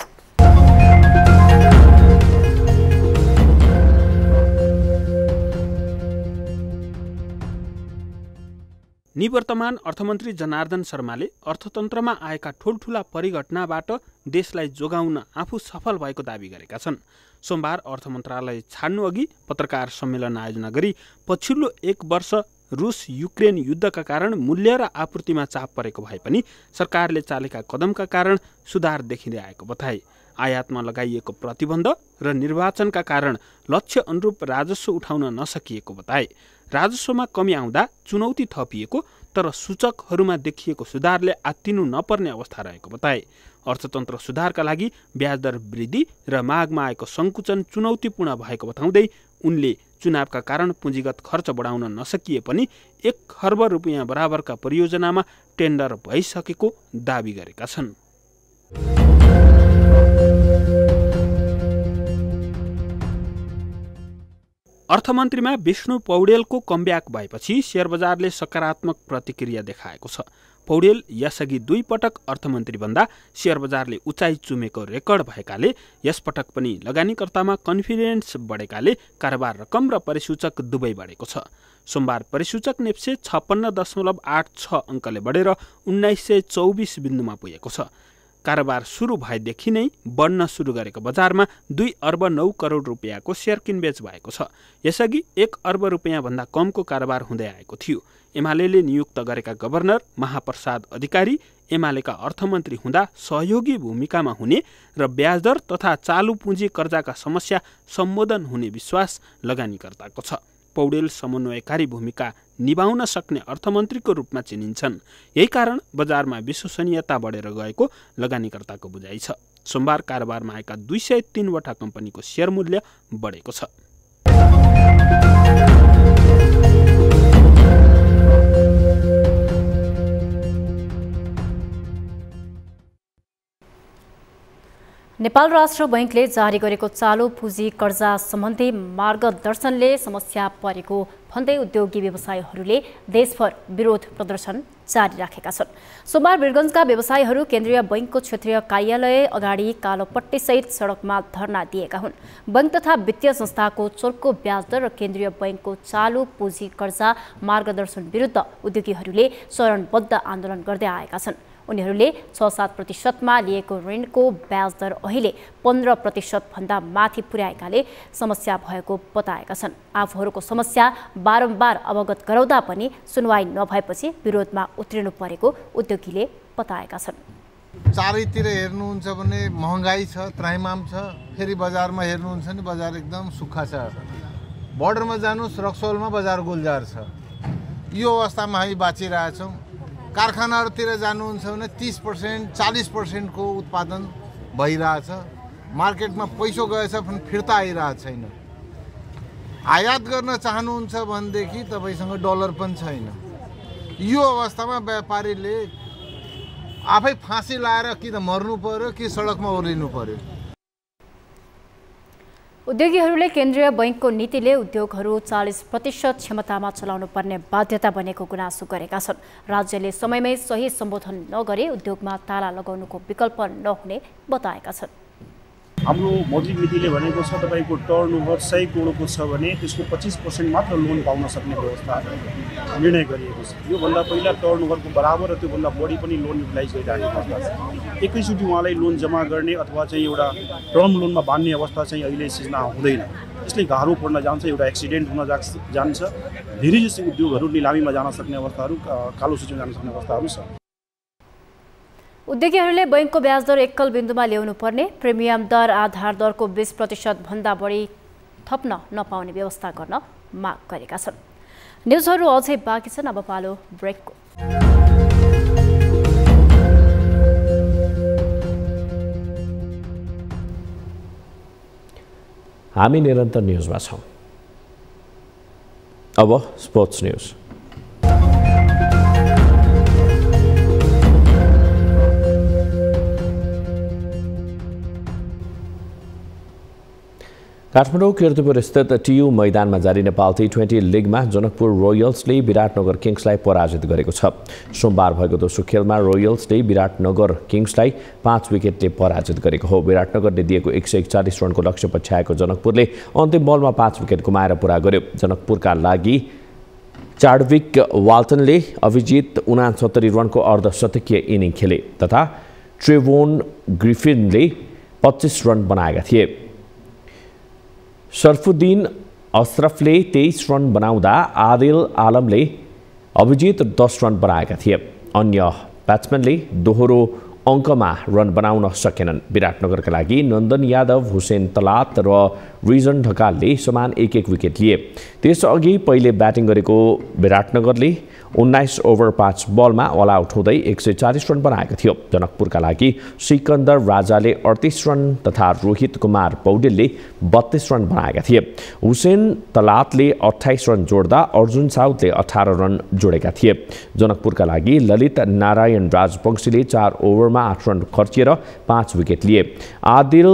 Speaker 4: निवर्तमान अर्थमन्त्री जनार्दन शर्माले अर्थतन्त्रमा आएका ठूल्ठूला परिघटनाबाट देशलाई जोगाउन आफू सफल भएको दावी गरेका छन्। सोमबार अर्थ मन्त्रालय छाड्नु अघि पत्रकार सम्मेलन आयोजना गरी पछिल्लो 1 वर्ष रुस युक्रेन युद्धका कारण मूल्य र आपूर्तिमा चाप परेको भए पनि सरकारले चालेका कदमका कारण सुधार देखिँदै आएको बताए। आयातमा लगाइएको प्रतिबन्ध र निर्वाचनका कारण लक्ष्य अनुरूप राजस्व उठाउन नसकिएको बताए। राजस्वमा कमी आउँदा चुनौती थपिएको तर सूचकहरूमा देखिएको सुधारले आत्तिनु नपर्ने अवस्था रहेको बताए। अर्थतन्त्र सुधारका लागि ब्याजदर वृद्धि र मागमा आएको सङ्कुचन चुनौतीपूर्ण भएको बताउँदै उनले चुनावका कारण पुँजीगत खर्च बढाउन नसकिए पनि 1 खर्ब रुपियाँ बराबरका परियोजनामा टेन्डर भइसकेको दावी गरेका छन्। अर्थमन्त्रीमा विष्णु पौडेलको कमब्याक भएपछि शेयर बजारले सकारात्मक प्रतिक्रिया देखाएको छ। पौडेल यसअघि 2 पटक अर्थमन्त्री बन्दा शेयर बजारले उचाइ चुमेको रेकर्ड भएकाले यसपटक पनि लगानीकर्तामा कन्फिडेन्स बढेकाले कारोबार रकम र परिसूचक दुवै बढेको छ। सोमबार परिसूचक नेप्से 56.86 अङ्कले बढेर 1924 बिन्दुमा पुगेको छ। कारोबार सुरु भएदेखि नै बढ्न सुरु गरेको बजारमा 2 अर्ब 9 करोड रुपियाँको शेयर किनबेच भएको छ। यसअघि 1 अर्ब रुपियाँ भन्दा कमको कारोबार हुँदै आएको थियो। एमाले नियुक्त गरेका गभर्नर महाप्रसाद अधिकारी एमालेका अर्थमन्त्री हुँदा सहयोगी भूमिकामा हुने र ब्याजदर तथा चालु पुँजी कर्जाका समस्या सम्बोधन हुने विश्वास लगानीकर्ताको छ। पौडेल समन्वयकारी भूमिका निभाउन सक्ने अर्थमन्त्रीको रूपमा चिनिन्छन्। यही कारण बजारमा विश्वसनीयता बढेर गएको लगानीकर्ताको बुझाइ छ। सोमबार कारोबारमा आएका 203 वटा कम्पनीको शेयर मूल्य बढेको छ।
Speaker 2: नेपाल राष्ट्र बैंकले जारी गरेको चालु पुँजी कर्जा सम्बन्धी मार्गदर्शनले समस्या परेको भन्दै उद्योगी व्यवसायीहरूले देशभर विरोध प्रदर्शन जारी राखेका छन्। सोमबार वीरगञ्जका व्यवसायीहरू केन्द्रीय बैंकको क्षेत्रीय कार्यालय अगाडि कालोपट्टीसहित सडकमा धरना दिएका हुन्। बैंक तथा वित्तीय संस्थाको चोर्को ब्याजदर र केन्द्रीय बैंकको चालु पुँजी कर्जा मार्गदर्शन विरुद्ध उद्योगीहरूले चरणबद्ध आन्दोलन गर्दै आएका छन्। उनीहरूले 6-7% लिएको ऋणको ब्याजदर अहिले 15% भन्दा माथि पुर्याएकाले समस्या भएको बताएका छन्। आफूहरूको समस्या बारम्बार अवगत गराउँदा पनि सुनवाई नभएपछि विरोधमा उत्रिनु परेको उद्योगीले बताएका छन्।
Speaker 5: चारैतिर हेर्नुहुन्छ भने महँगाई छ, त्राहिमाम छ। फेरि बजारमा हेर्नुहुन्छ भने बजार एकदम सुक्खा छ। बर्डरमा जानुहोस्, रक्सौलमा बजार गुलजार छ। यो अवस्थामा हामी बाँचिरहेछौँ। कारखानाहरूतिर जानुहुन्छ भने 30% 40% को उत्पादन भइरहेछ। मार्केटमा पैसो गएछ भने फिर्ता आइरहेको छैन। आयात गर्न चाहनुहुन्छ भनेदेखि तपाईसँग डलर पनि छैन। यो अवस्थामा व्यापारीले आफै फाँसी लाएर कि त मर्नु पर्यो कि सडकमा ओर्लिनु पर्यो।
Speaker 2: उद्योगीहरूले केन्द्रीय बैंकको नीतिले उद्योगहरू 40% क्षमतामा चलाउनु पर्ने बाध्यता बनेको गुनासो गरेका छन्। राज्यले समयमै सही सम्बोधन नगरे उद्योगमा ताला लगाउनुको विकल्प नहुने बताएका छन्।
Speaker 7: हाम्रो मौद्रिक नीतिले भनेको छ तपाईको टर्नओभर 100 करोडको छ भने त्यसको 25% मात्र लोन पाउन सक्ने व्यवस्था निर्णय गरिएको छ। यो भन्दा पहिला टर्नओभरको बराबर र त्यो भन्दा बढी पनि लोन युटिलाइज गरिरहेको अवस्था छ। एकैचोटि उहाँलाई लोन जम्मा गर्ने अथवा चाहिँ एउटा टर्म लोनमा बाँध्ने अवस्था चाहिँ अहिले सिर्जना हुँदैन। यसले गाह्रो पर्न जान्छ, एउटा एक्सिडेन्ट हुन जान्छ। धेरै जसो उद्योगहरू निलामीमा जान सक्ने अवस्थाहरू, कालो सूचीमा जान सक्ने अवस्थाहरू छ।
Speaker 2: उद्योगीहरूले बैंकको ब्याजदर एकल बिन्दुमा ल्याउनु पर्ने, प्रिमियम दर आधार दरको 20% भन्दा बढी थप्न नपाउने व्यवस्था गर्न माग गरेका छन्। न्युजहरू अझै बाँकी छन्, अब पालो ब्रेकको।
Speaker 1: हामी निरन्तर न्युजमा छौँ। अब स्पोर्ट्स न्युज। काठमाडौँ कीर्तिपुर स्थित टियु मैदानमा जारी नेपाल T20 लिगमा जनकपुर रोयल्सले विराटनगर किङ्सलाई पराजित गरेको छ। सोमबार भएको दोस्रो खेलमा रोयल्सले विराटनगर किङ्सलाई 5 विकेटले पराजित गरेको हो। विराटनगरले दिएको 141 रनको लक्ष्य पछ्याएको जनकपुरले अन्तिम बलमा 5 विकेट गुमाएर पुरा गर्यो। जनकपुरका लागि चार्डविक वाल्टनले अभिजित 69 रनको अर्धशतकीय इनिङ खेले तथा ट्रेभोन ग्रिफिनले 25 रन बनाएका थिए। शरफुद्दिन अशरफले 23 रन बनाउँदा आदिल आलमले अभिजित 10 रन बनाएका थिए। अन्य ब्याट्सम्यानले दोहोरो अङ्कमा रन बनाउन सकेनन्। विराटनगरका लागि नन्दन यादव, हुसेन तलात र रिजन ढकालले समान 1-1 विकेट लिए। त्यसअघि पहिले ब्याटिङ गरेको विराटनगरले 19 ओभर 5 बलमा अल आउट हुँदै 140 रन बनाएको थियो। जनकपुरका लागि सिकन्दर राजाले 38 रन तथा रोहित कुमार पौडेलले 32 रन बनाएका थिए। हुसेन तलातले 28 रन जोड्दा अर्जुन साउदले 18 रन जोडेका थिए। जनकपुरका लागि ललित नारायण राजवंशीले 4 ओभरमा 8 रन खर्चिएर 5 विकेट लिए। आदिल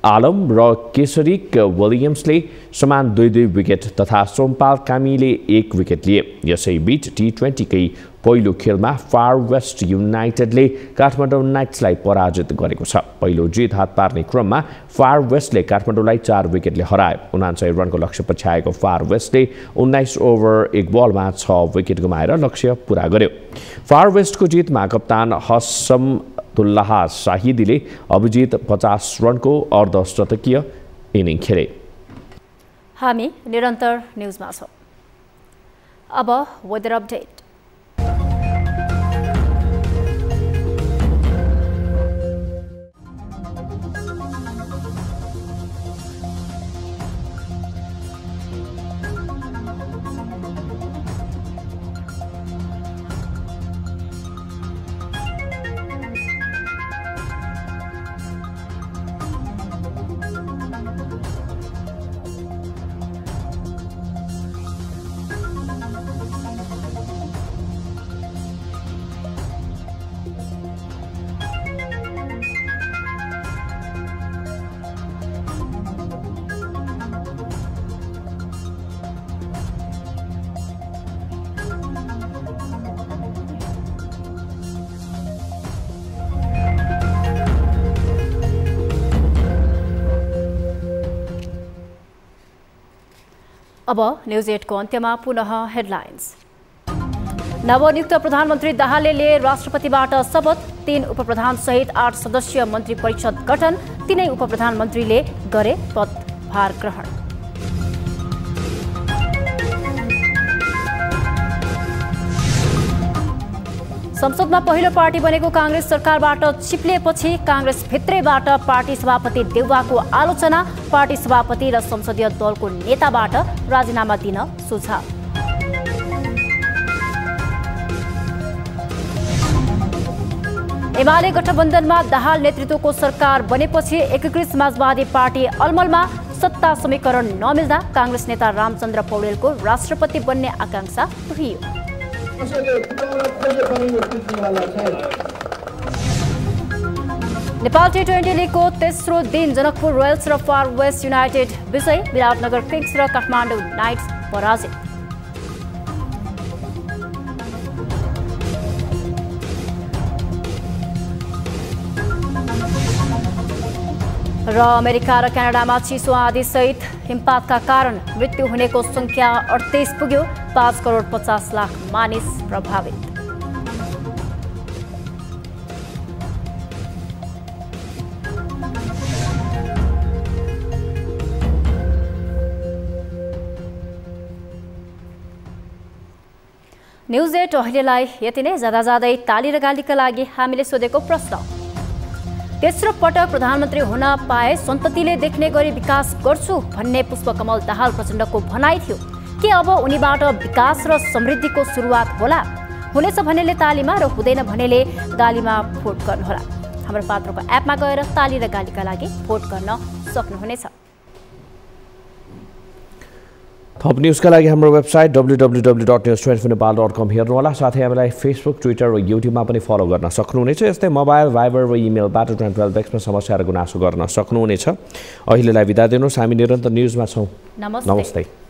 Speaker 1: आलम र केसरिक विलियम्सले समान 2-2 विकेट तथा सोमपाल कामीले 1 विकेट लिए। यसैबीच T20कै पहिलो खेलमा फार वेस्ट युनाइटेडले काठमाडौँ नाइट्सलाई पराजित गरेको छ। पहिलो जित हात पार्ने क्रममा फार वेस्टले काठमाडौँलाई 4 विकेटले हराए। 79 रनको लक्ष्य पछ्याएको फार वेस्टले 19 ओभर 1 बलमा 6 विकेट गुमाएर लक्ष्य पूरा गर्यो। फार वेस्टको जितमा कप्तान हसमतुल्लाह शाहिदीले अभिजित 50 रनको अर्धशतकीय इनिङ खेले।
Speaker 2: हामी निरन्तर न्युजमा छौं। अब वेदर अपडेट। अब न्यूज 8 को अन्त्यमा पुनः हेडलाइन्स। नवनियुक्त प्रधानमन्त्री दाहालले राष्ट्रपतिबाट शपथ। 3 उपप्रधान सहित 8 सदस्यीय मन्त्री परिषद गठन। 3 उपप्रधानमन्त्रीले गरे पदभार ग्रहण। संसदमा पहिलो पार्टी बनेको कांग्रेस सरकारबाट चिप्लिएपछि कांग्रेस भित्रैबाट पार्टी सभापति देउवाको आलोचना। पार्टी सभापति र संसदीय दलको नेताबाट राजीनामा दिन सुझाव। एमाले गठबन्धनमा दाहाल नेतृत्वको सरकार बनेपछि एकीकृत समाजवादी पार्टी अलमलमा। सत्ता समीकरण नमिल्दा कांग्रेस नेता रामचन्द्र पौडेलको राष्ट्रपति बन्ने आकांक्षा टुहियो। नेपाल T20 लीगको तेस्रो दिन जनकपुर रोयल्स र फार वेस्ट युनाइटेड विजयी। विराटनगर किङ्स र काठमाडौँ नाइट्स पराजित। र अमेरिका र क्यानाडामा चिसो आँधी सहित हिमपातका कारण मृत्यु हुनेको संख्या 38 पुग्यो। 5 करोड 50 लाख मानिस प्रभावित। न्युज 8 अहिलेलाई यति नै। जाँदै ताली र गालीका लागि हामीले सोधेको प्रश्न। तेस्रो पटक प्रधानमन्त्री हुन पाए सन्ततिले देख्ने गरी विकास गर्छु भन्ने पुष्पकमल दाहाल प्रचण्डको भनाइ थियो। के अब उनीबाट विकास र समृद्धिको सुरुवात होला? हुनेछ भन्नेले तालीमा र हुँदैन भन्नेले गालीमा भोट गर्नुहोला। हाम्रो पात्रको एपमा गएर ताली र गालीका लागि भोट गर्न सक्नुहुनेछ।
Speaker 1: थप न्युजका लागि हाम्रो वेबसाइट www.news24nepal.com हेर्नुहोला। साथै हामीलाई फेसबुक, ट्विटर र युट्युबमा पनि फलो गर्न सक्नुहुनेछ। यस्तै मोबाइल, भाइबर वा इमेलबाट 12 समस्या र गुनासो गर्न सक्नुहुनेछ। अहिलेलाई बिदा दिनुहोस्। हामी निरन्तर न्युजमा छौँ।
Speaker 2: नमस्ते।